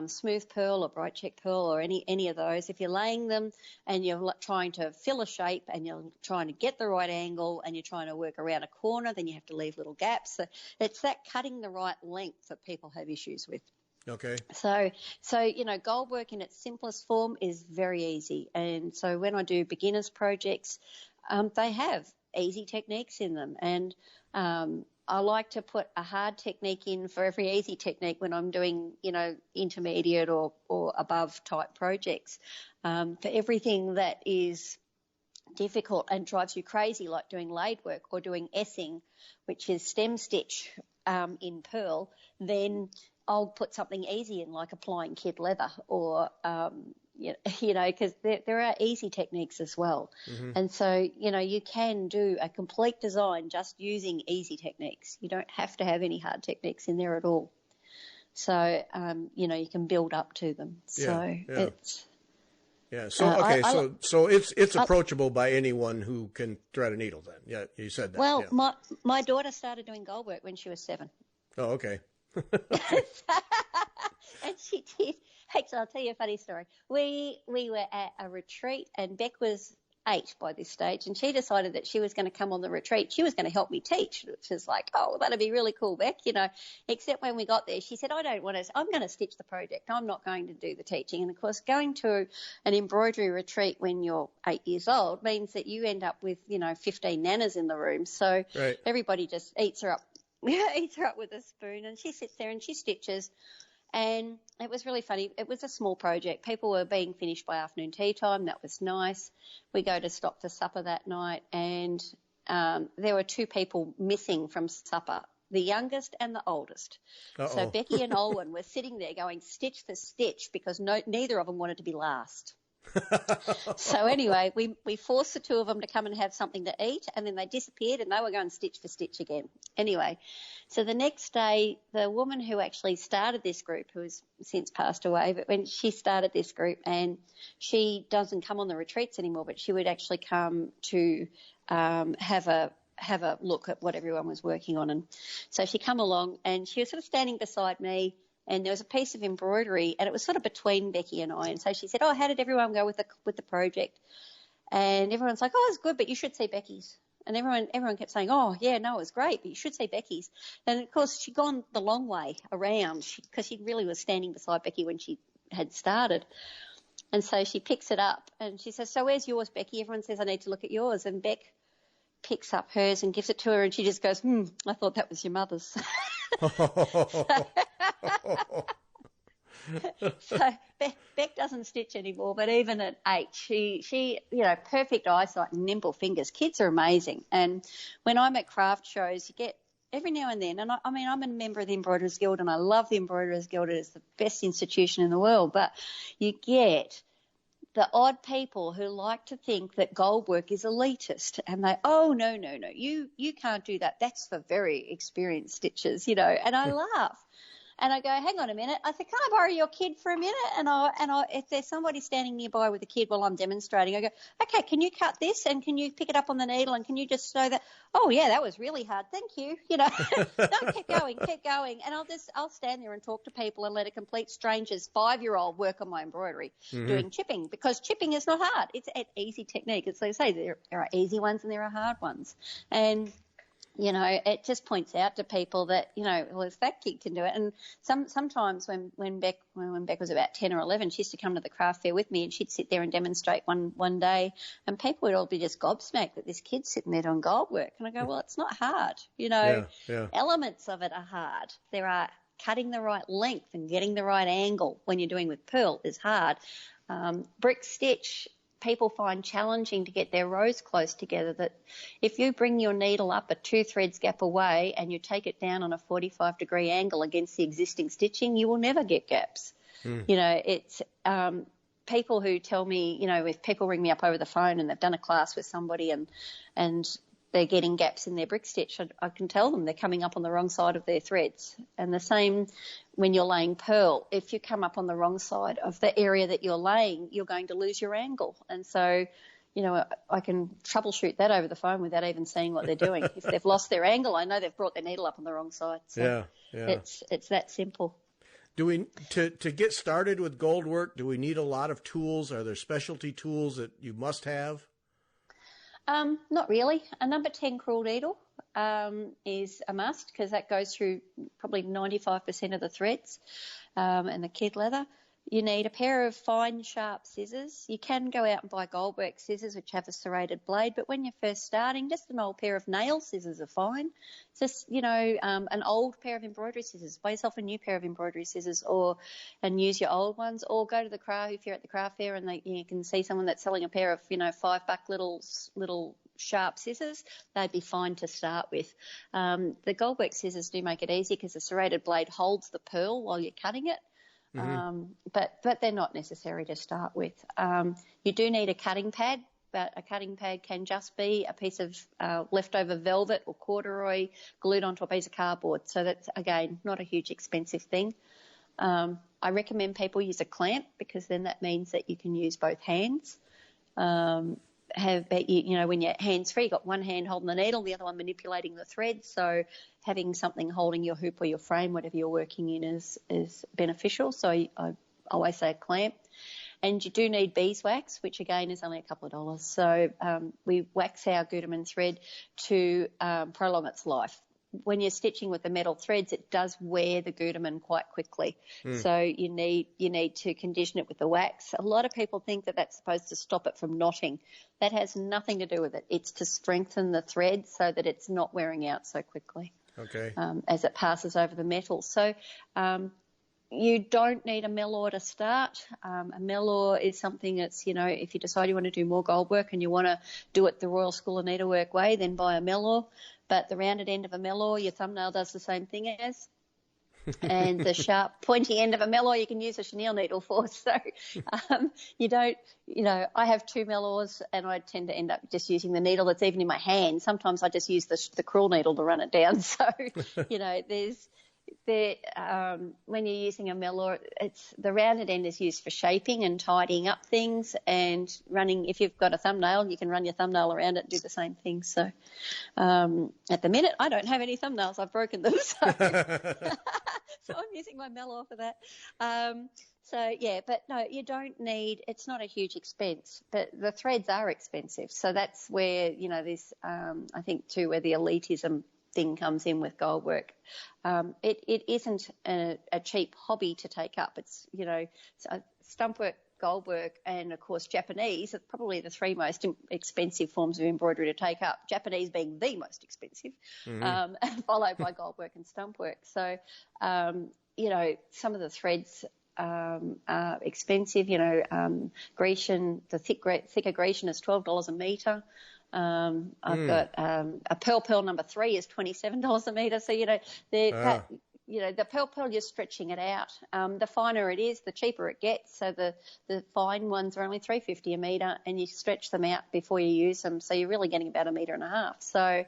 smooth pearl or bright check pearl or any of those, if you're laying them and you're trying to fill a shape and you're trying to get the right angle and you're trying to work around a corner, then you have to leave little gaps. So it's that cutting the right length that people have issues with. Okay. So gold work in its simplest form is very easy. And so when I do beginners projects, they have easy techniques in them. And I like to put a hard technique in for every easy technique when I'm doing, intermediate or above type projects. For everything that is difficult and drives you crazy, like doing laid work or doing essing, which is stem stitch in pearl, then I'll put something easy in, like applying kid leather or, because there are easy techniques as well. Mm-hmm. And so, you can do a complete design just using easy techniques. You don't have to have any hard techniques in there at all. So, you can build up to them. It's... Yeah. So it's approachable by anyone who can thread a needle then. Yeah, you said that. Well, yeah. My daughter started doing gold work when she was 7. Oh, okay. And she did. Actually, I'll tell you a funny story. We were at a retreat and Beck was 8 by this stage, and she decided that she was going to come on the retreat. She was going to help me teach, which is like, oh, well, that'd be really cool, Beck, except when we got there, she said, I'm going to stitch the project. I'm not going to do the teaching. And, of course, going to an embroidery retreat when you're 8 years old means that you end up with, 15 nanas in the room. So right. Everybody just eats her up with a spoon, and she sits there and she stitches. And it was really funny. It was a small project. People were being finished by afternoon tea time. That was nice. We go to stop for supper that night, and there were 2 people missing from supper, the youngest and the oldest. Uh-oh. So Becky and Olwen were sitting there going stitch for stitch because neither of them wanted to be last. So anyway, we forced the 2 of them to come and have something to eat, and then they disappeared and they were going stitch for stitch again. Anyway, so the next day, the woman who actually started this group, who has since passed away, but when she started this group, and she doesn't come on the retreats anymore, but she would actually come to have a look at what everyone was working on. And so she come along and she was sort of standing beside me, and there was a piece of embroidery, and it was sort of between Becky and I. And so she said, oh, how did everyone go with the project? And everyone's like, oh, it's good, but you should see Becky's. And everyone kept saying, oh, yeah, no, it was great, but you should see Becky's. And, of course, she'd gone the long way around because she really was standing beside Becky when she had started. And so she picks it up and she says, so where's yours, Becky? Everyone says, I need to look at yours. And Beck picks up hers and gives it to her, and she just goes, I thought that was your mother's. So Beck doesn't stitch anymore, but even at 8, she perfect eyesight and nimble fingers. Kids are amazing. And when I'm at craft shows, you get every now and then, and I'm a member of the Embroiderers Guild, and I love the Embroiderers Guild. It is the best institution in the world, but you get the odd people who like to think that gold work is elitist, and they, oh, no, you can't do that. That's for very experienced stitchers, and I laugh. And I go, hang on a minute. I said, can I borrow your kid for a minute? And I, if there's somebody standing nearby with a kid while I'm demonstrating, I go, okay, can you cut this and can you pick it up on the needle and can you just sew that? Oh yeah, that was really hard. Thank you. No, keep going. And I'll stand there and talk to people and let a complete stranger's 5-year-old work on my embroidery doing chipping, because chipping is not hard. It's an easy technique. It's like I say, there are easy ones and there are hard ones. And it just points out to people that, well, if that kid can do it. And sometimes when Beck was about 10 or 11, she used to come to the craft fair with me and she'd sit there and demonstrate one day, and people would all be just gobsmacked that this kid's sitting there doing gold work. And I go, well, it's not hard. Elements of it are hard. There are cutting the right length and getting the right angle when you're doing with pearl is hard. Brick stitch, people find challenging to get their rows close together, that if you bring your needle up a 2 threads gap away and you take it down on a 45-degree angle against the existing stitching, you will never get gaps. It's people who tell me, if people ring me up over the phone and they've done a class with somebody and they're getting gaps in their brick stitch, I can tell them they're coming up on the wrong side of their threads. And the same when you're laying pearl, if you come up on the wrong side of the area that you're laying, you're going to lose your angle. And so, I can troubleshoot that over the phone without even seeing what they're doing. If they've lost their angle, I know they've brought their needle up on the wrong side. So it's that simple. Do we to get started with gold work? Do we need a lot of tools? Are there specialty tools that you must have? Not really. A number 10 crewel needle is a must, because that goes through probably 95% of the threads and the kid leather. You need a pair of fine, sharp scissors. You can go out and buy goldwork scissors, which have a serrated blade, but when you're first starting, just an old pair of nail scissors are fine. Just, an old pair of embroidery scissors. Buy yourself a new pair of embroidery scissors, and use your old ones, or go to the craft, if you're at the craft fair and you can see someone that's selling a pair of, $5 little sharp scissors. They'd be fine to start with. The goldwork scissors do make it easy because the serrated blade holds the pearl while you're cutting it. But they're not necessary to start with. You do need a cutting pad, but a cutting pad can just be a piece of leftover velvet or corduroy glued onto a piece of cardboard. So that's, again, not a huge expensive thing. I recommend people use a clamp, because then that means that you can use both hands. When you're hands free, you've got one hand holding the needle, the other one manipulating the thread. So having something holding your hoop or your frame, whatever you're working in, is beneficial. So I always say a clamp. And you do need beeswax, which again is only a couple of dollars. So we wax our Gutermann thread to prolong its life. When you're stitching with the metal threads, it does wear the Gutermann quite quickly. So you need to condition it with the wax. A lot of people think that that's supposed to stop it from knotting. That has nothing to do with it. It's to strengthen the thread so that it's not wearing out so quickly. Okay. As it passes over the metal. So you don't need a mellor to start. A mellor is something that's, if you decide you want to do more gold work and you want to do it the Royal School of Needlework way, then buy a mellor. But the rounded end of a mellor, your thumbnail does the same thing as. And the sharp, pointy end of a mellor, you can use a chenille needle for. So you don't, I have 2 mellors, and I tend to end up just using the needle that's even in my hand. Sometimes I just use the crewel needle to run it down. So, when you're using a mellor, the rounded end is used for shaping and tidying up things, and running. If you've got a thumbnail, you can run your thumbnail around it and do the same thing. So at the minute, I don't have any thumbnails. I've broken them, so so I'm using my mellor for that. But no, you don't need. It's not a huge expense, but the threads are expensive. So that's where this I think too, where the elitism thing comes in with gold work. It isn't a cheap hobby to take up. It's, stump work, gold work, and of course Japanese are probably the 3 most expensive forms of embroidery to take up, Japanese being the most expensive, followed by gold work and stump work. So, some of the threads are expensive. Grecian, the thicker Grecian is $12 a metre. I've got a pearl number 3 is $27 a metre. So the pearl you're stretching it out. The finer it is, the cheaper it gets. So the fine ones are only $3.50 a metre, and you stretch them out before you use them. So you're really getting about 1.5 metres. So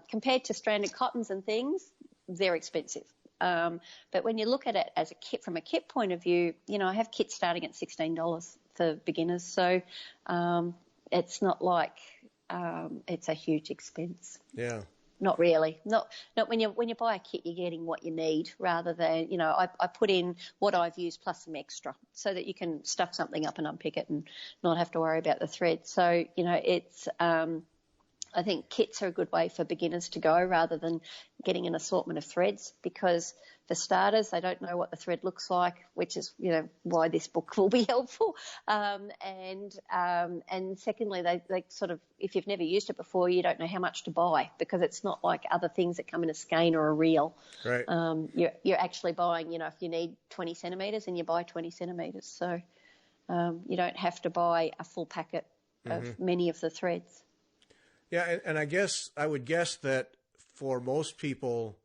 compared to stranded cottons and things, they're expensive. But when you look at it as a kit, from a kit point of view, I have kits starting at $16 for beginners. So it's not like it's a huge expense. Yeah. Not really. Not when you buy a kit, you're getting what you need, rather than, I put in what I've used plus some extra, so that you can stuff something up and unpick it and not have to worry about the thread. So, it's I think kits are a good way for beginners to go, rather than getting an assortment of threads, because for starters, they don't know what the thread looks like, which is, why this book will be helpful. And secondly, they sort of, if you've never used it before, you don't know how much to buy, because it's not like other things that come in a skein or a reel. Right. You're actually buying, if you need 20 centimetres, and you buy 20 centimetres. So you don't have to buy a full packet of many of the threads. Yeah, and I would guess that for most people,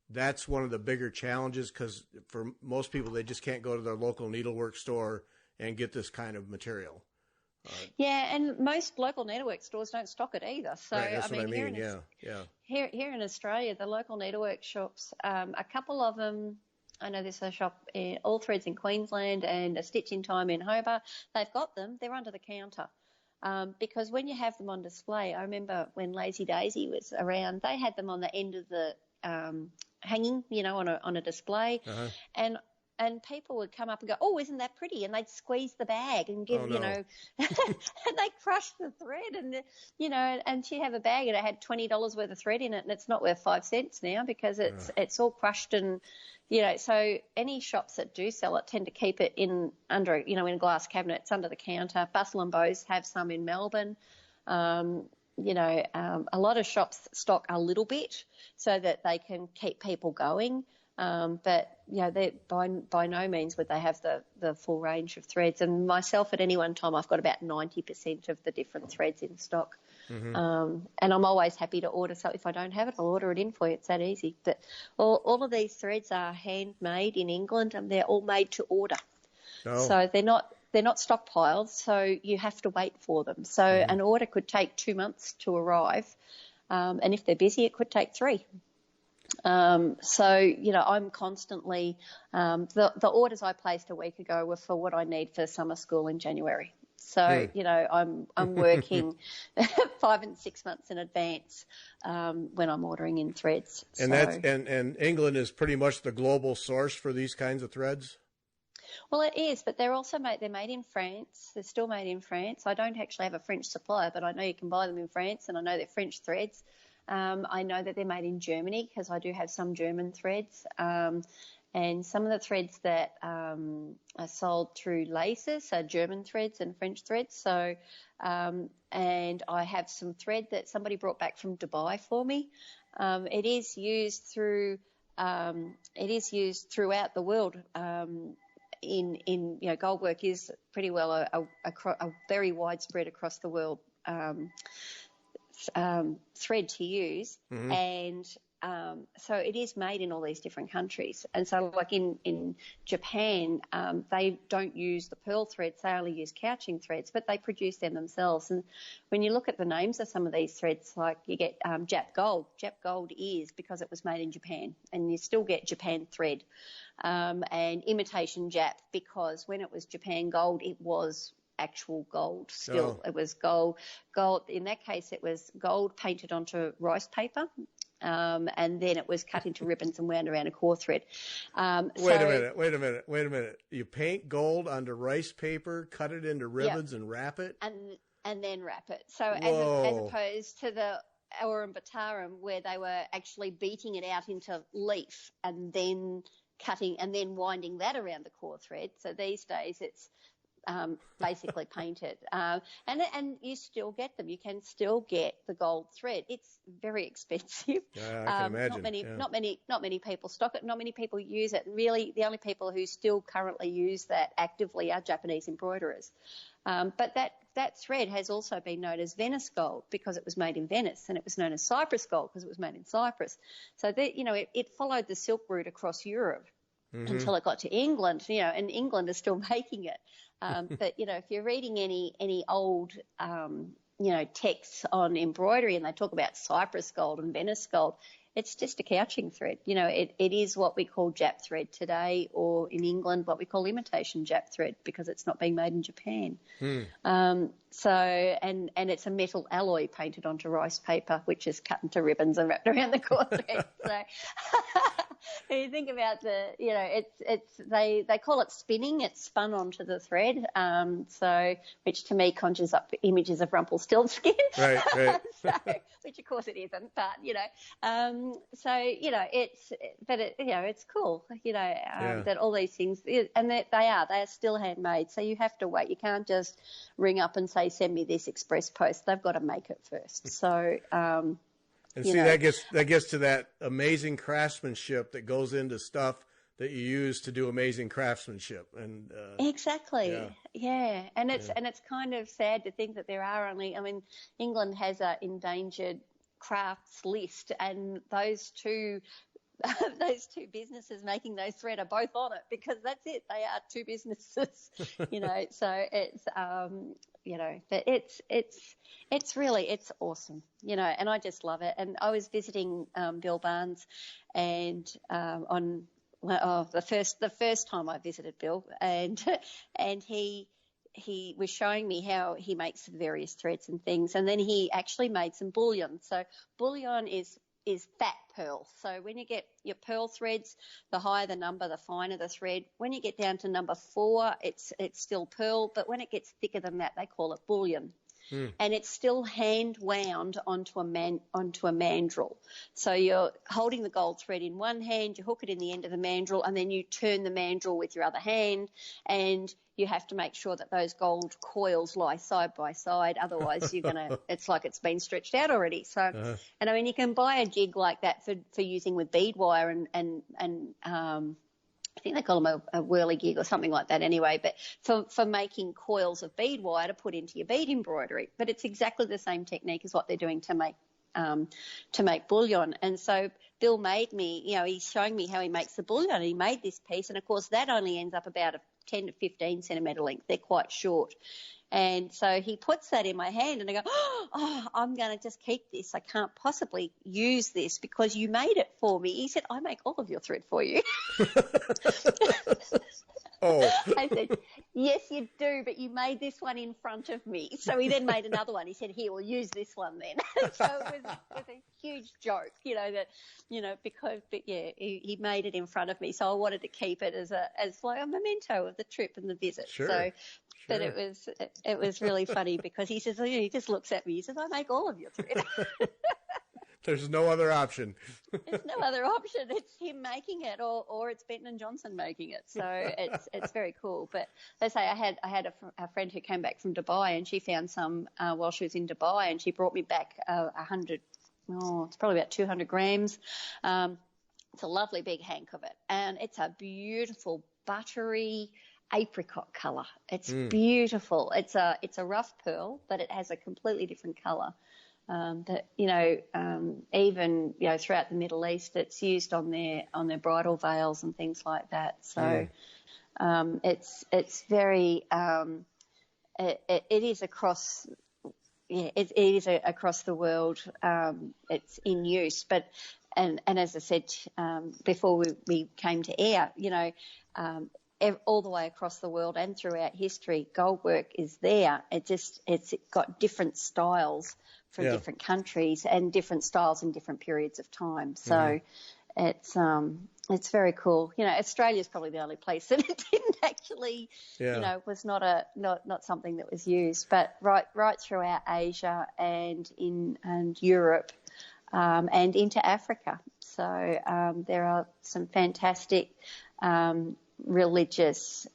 that's one of the bigger challenges, because for most people, they just can't go to their local needlework store and get this kind of material. Yeah, and most local needlework stores don't stock it either. So right, that's what I mean. Here in Australia, the local needlework shops, a couple of them I know there's a shop, All Threads in Queensland and a Stitch in Time in Hobart. They've got them. They're under the counter. Because when you have them on display, I remember when Lazy Daisy was around, they had them on the end of the hanging, on a display, and people would come up and go, "Oh, isn't that pretty?" And they'd squeeze the bag and give, and they crushed the thread, and and she'd have a bag and it had $20 worth of thread in it, and it's not worth 5 cents now because it's all crushed and. So any shops that do sell it tend to keep it in a glass cabinet. It's under the counter. Bustle and Bows have some in Melbourne. A lot of shops stock a little bit so that they can keep people going. But they by no means would they have the full range of threads. And myself, at any one time, I've got about 90% of the different threads in stock. Mm-hmm. And I'm always happy to order. So if I don't have it, I'll order it in for you. It's that easy. But all of these threads are handmade in England, and they're all made to order. Oh. So they're not stockpiled. So you have to wait for them. So an order could take 2 months to arrive, and if they're busy, it could take 3. I'm constantly the orders I placed a week ago were for what I need for summer school in January. So, I'm working 5 and 6 months in advance when I'm ordering in threads. And and England is pretty much the global source for these kinds of threads? Well, it is, but they're also they're made in France. They're still made in France. I don't actually have a French supplier, but I know you can buy them in France, and I know they're French threads. I know that they're made in Germany because I do have some German threads. And some of the threads that are sold through laces are German threads and French threads. So, and I have some thread that somebody brought back from Dubai for me. It is used throughout the world. Goldwork is pretty well a very widespread across the world thread to use, and so it is made in all these different countries. And so like in Japan, they don't use the pearl threads, they only use couching threads, but they produce them themselves. And when you look at the names of some of these threads, like you get Jap Gold. Jap Gold is because it was made in Japan, and you still get Japan thread, and imitation Jap because when it was Japan Gold, it was actual gold still. It was gold. In that case, it was gold painted onto rice paper. And then it was cut into ribbons and wound around a core thread. Wait a minute. You paint gold onto rice paper, cut it into ribbons, and wrap it? And then wrap it. So as opposed to the Aurum Batarum, where they were actually beating it out into leaf and then cutting and then winding that around the core thread. So these days it's basically painted, and you still get them. You can still get the gold thread. It's very expensive. Yeah, I can imagine. Not many people stock it. Not many people use it. Really, the only people who still currently use that actively are Japanese embroiderers. But that thread has also been known as Venice gold because it was made in Venice, and it was known as Cyprus gold because it was made in Cyprus. So that it followed the Silk Route across Europe. Until it got to England, and England is still making it. But, if you're reading any old, texts on embroidery and they talk about Cyprus gold and Venice gold, it's just a couching thread. It is what we call Jap thread today, or in England what we call imitation Jap thread because it's not being made in Japan. So it's a metal alloy painted onto rice paper, which is cut into ribbons and wrapped around the core thread. So you think about they call it spinning. It's spun onto the thread. Which to me conjures up images of Rumpelstiltskin. Right. Which of course it isn't, but it's cool. That all these things, and they are still handmade. So you have to wait. You can't just ring up and say, send me this express post. They've got to make it first. So, that gets to that amazing craftsmanship that goes into stuff that you use to do amazing craftsmanship. And exactly. Yeah. And it's kind of sad to think that there are only, England has an endangered crafts list, and those two businesses making those thread are both on it because that's it. They are two businesses, so it's, but it's awesome, and I just love it. And I was visiting Bill Barnes and on the first time I visited Bill, and he was showing me how he makes various threads and things, and then he actually made some bullion. So bullion is fat pearl. So when you get your pearl threads, the higher the number, the finer the thread. When you get down to number 4, it's still pearl, but when it gets thicker than that, they call it bullion. And it's still hand wound onto a mandrel. So you're holding the gold thread in one hand, you hook it in the end of the mandrel, and then you turn the mandrel with your other hand, and you have to make sure that those gold coils lie side by side. Otherwise, it's like it's been stretched out already. So, and I mean, you can buy a jig like that for using with bead wire and I think they call them a whirly gig or something like that anyway, but for making coils of bead wire to put into your bead embroidery. But it's exactly the same technique as what they're doing to make bullion. And so Bill made me, he's showing me how he makes the bullion. He made this piece, and of course that only ends up about a 10 to 15 centimetre length. They're quite short. And so he puts that in my hand, and I go, oh, I'm going to just keep this. I can't possibly use this because you made it for me. He said, I make all of your thread for you. Oh. I said, yes, you do, but you made this one in front of me. So he then made another one. He said, here, we'll use this one then. So it was a huge joke, because he made it in front of me. So I wanted to keep it as like a memento of the trip and the visit. Sure. So, but it was really funny because he says, he just looks at me. He says, I make all of your thread. There's no other option. There's no other option. It's him making it, or it's Benton and Johnson making it. So it's very cool. But let's say I had a friend who came back from Dubai, and she found some while she was in Dubai, and she brought me back 100. It's probably about 200 grams. It's a lovely big hank of it, and it's a beautiful buttery apricot colour. It's beautiful. It's a rough pearl, but it has a completely different colour. That even throughout the Middle East, it's used on their bridal veils and things like that. So it's very it is across it is across the world. It's in use, but and as I said before we came to air, all the way across the world and throughout history, gold work is there. It's got different styles from different countries and different styles in different periods of time. So it's very cool. Australia's probably the only place that it didn't actually, was not something that was used. But right throughout Asia and Europe and into Africa. So there are some fantastic religious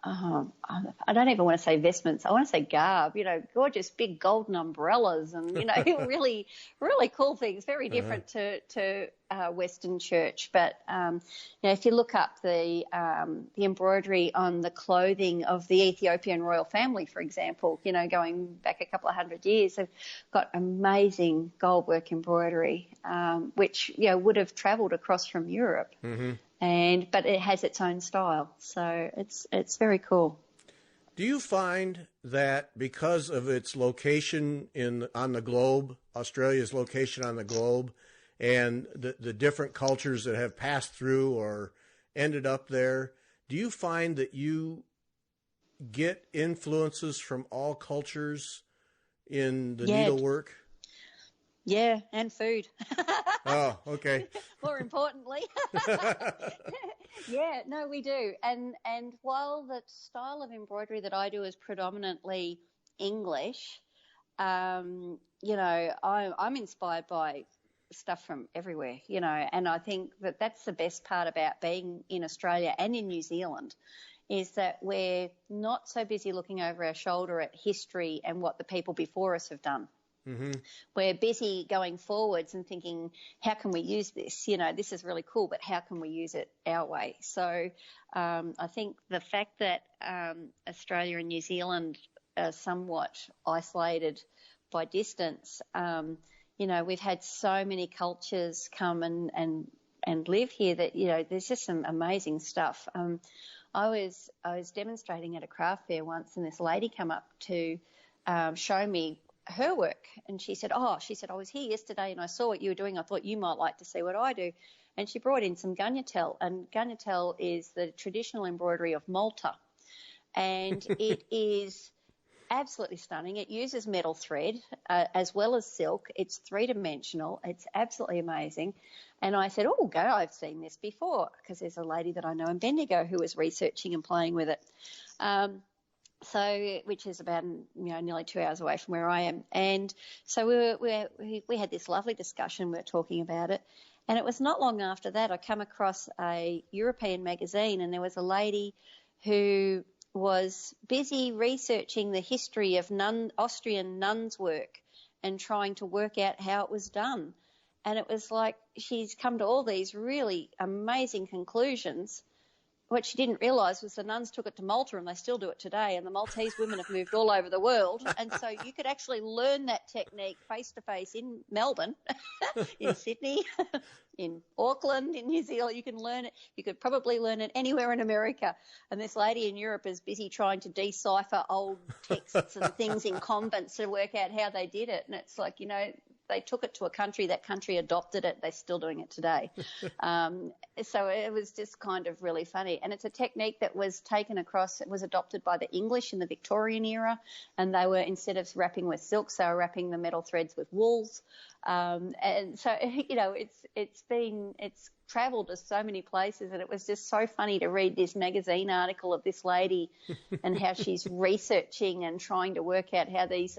I don't even want to say vestments. I want to say garb, gorgeous big golden umbrellas and, really, really cool things, very different to Western church. But, if you look up the embroidery on the clothing of the Ethiopian royal family, for example, going back a couple of hundred years, they've got amazing gold work embroidery, which, would have travelled across from Europe. But it has its own style, so it's very cool. Do you find that because of its location on the globe, Australia's location on the globe, and the different cultures that have passed through or ended up there, do you find that you get influences from all cultures in the needlework? Yeah, and food. Oh, okay. More importantly. Yeah, no, we do. And while the style of embroidery that I do is predominantly English, I'm inspired by stuff from everywhere, and I think that that's the best part about being in Australia and in New Zealand is that we're not so busy looking over our shoulder at history and what the people before us have done. We're busy going forwards and thinking, how can we use this? This is really cool, but how can we use it our way? So I think the fact that Australia and New Zealand are somewhat isolated by distance, we've had so many cultures come and live here that, there's just some amazing stuff. I was demonstrating at a craft fair once, and this lady came up to show me her work, and she said, I was here yesterday and I saw what you were doing. I thought you might like to see what I do. and she brought in some gunyatelle, and gunyatelle is the traditional embroidery of Malta, and it is absolutely stunning. It uses metal thread as well as silk. It's three-dimensional. It's absolutely amazing. And I said, oh, go, I've seen this before, because there's a lady that I know in Bendigo who was researching and playing with it. Which is about nearly 2 hours away from where I am. And so we had this lovely discussion. We were talking about it. And it was not long after that I come across a European magazine, and there was a lady who was busy researching the history of Austrian nuns' work and trying to work out how it was done. And it was like she's come to all these really amazing conclusions. What she didn't realise was the nuns took it to Malta, and they still do it today, and the Maltese women have moved all over the world. And so you could actually learn that technique face-to-face in Melbourne, in Sydney, in Auckland, in New Zealand. You can learn it. You could probably learn it anywhere in America. And this lady in Europe is busy trying to decipher old texts and things in convents to work out how they did it. And it's like, they took it to a country, that country adopted it, they're still doing it today. So it was just kind of really funny. And it's a technique that was taken across, it was adopted by the English in the Victorian era, and they were, instead of wrapping with silks, they were wrapping the metal threads with wools. And so, it's travelled to so many places, and it was just so funny to read this magazine article of this lady and how she's researching and trying to work out how these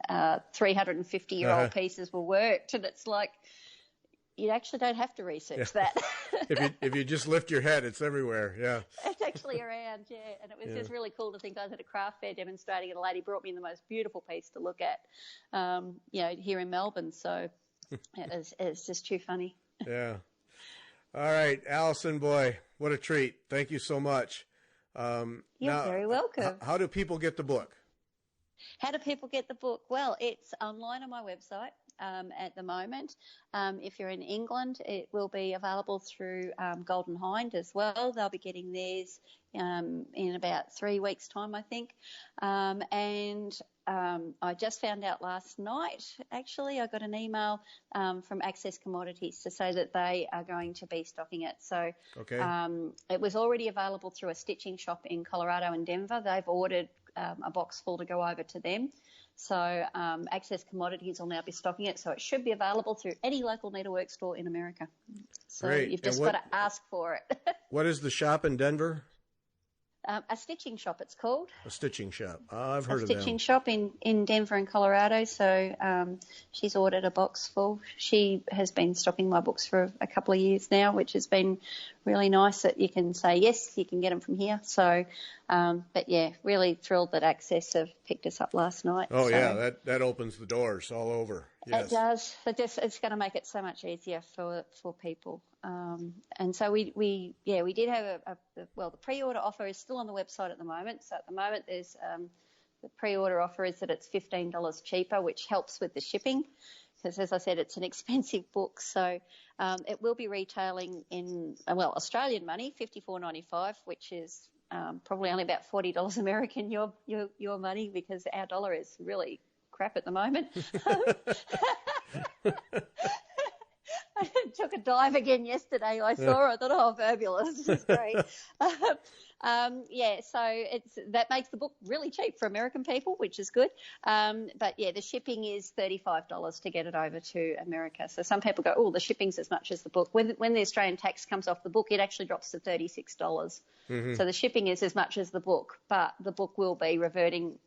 350-year-old pieces were worked, and it's like you actually don't have to research that. if you just lift your head, it's everywhere. Yeah, it's actually around. Yeah, and it was just really cool to think. I was at a craft fair demonstrating, and a lady brought me the most beautiful piece to look at, here in Melbourne. So it's just too funny. Yeah. All right, Alison, boy, what a treat! Thank you so much. You're very welcome. How do people get the book? How do people get the book? Well, it's online on my website at the moment. If you're in England, it will be available through Golden Hind as well. They'll be getting theirs in about 3 weeks' time, I think. I just found out last night, actually, I got an email from Access Commodities to say that they are going to be stocking it. So it was already available through a stitching shop in Colorado and Denver. They've ordered a box full to go over to them. So Access Commodities will now be stocking it. So it should be available through any local needlework store in America. So Great. You've just got to ask for it. What is the shop in Denver? A stitching shop, it's called. A stitching shop. I've heard of them. A stitching shop in Denver and Colorado. So she's ordered a box full. She has been stocking my books for a couple of years now, which has been really nice that you can say, yes, you can get them from here. So, but yeah, really thrilled that Access have picked us up last night. Oh, so, yeah, that opens the doors all over. Yes. It does. It's going to make it so much easier for people. And so we did have the pre-order offer is still on the website at the moment. So at the moment there's the pre-order offer is that it's $15 cheaper, which helps with the shipping, because as I said, it's an expensive book. So it will be retailing in Australian money, $54.95, which is probably only about $40 American your money, because our dollar is really crap at the moment. I took a dive again yesterday. I saw it. I thought, oh, fabulous. This is great. So that makes the book really cheap for American people, which is good. But, yeah, the shipping is $35 to get it over to America. So some people go, oh, the shipping's as much as the book. When the Australian tax comes off the book, it actually drops to $36. Mm-hmm. So the shipping is as much as the book, but the book will be reverting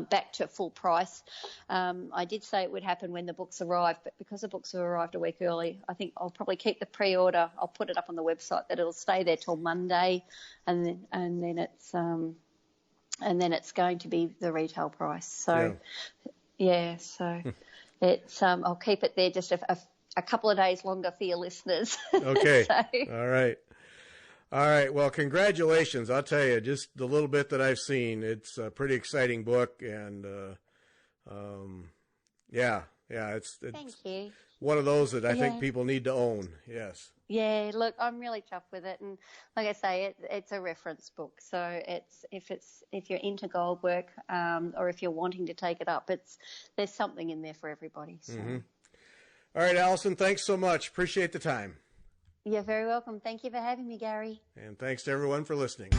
back to full price. I did say it would happen when the books arrive, but because the books have arrived a week early, I think I'll probably keep the pre-order. I'll put it up on the website that it'll stay there till Monday, and then it's going to be the retail price. So it's I'll keep it there just a couple of days longer for your listeners. Okay. All right. Well, congratulations. I'll tell you, just the little bit that I've seen, it's a pretty exciting book. And, it's Thank you. One of those that I think people need to own. Yes. Yeah. Look, I'm really chuffed with it. And like I say, it's a reference book. So if you're into gold work, or if you're wanting to take it up, there's something in there for everybody. So. Mm-hmm. All right, Alison, thanks so much. Appreciate the time. You're very welcome. Thank you for having me, Gary. And thanks to everyone for listening.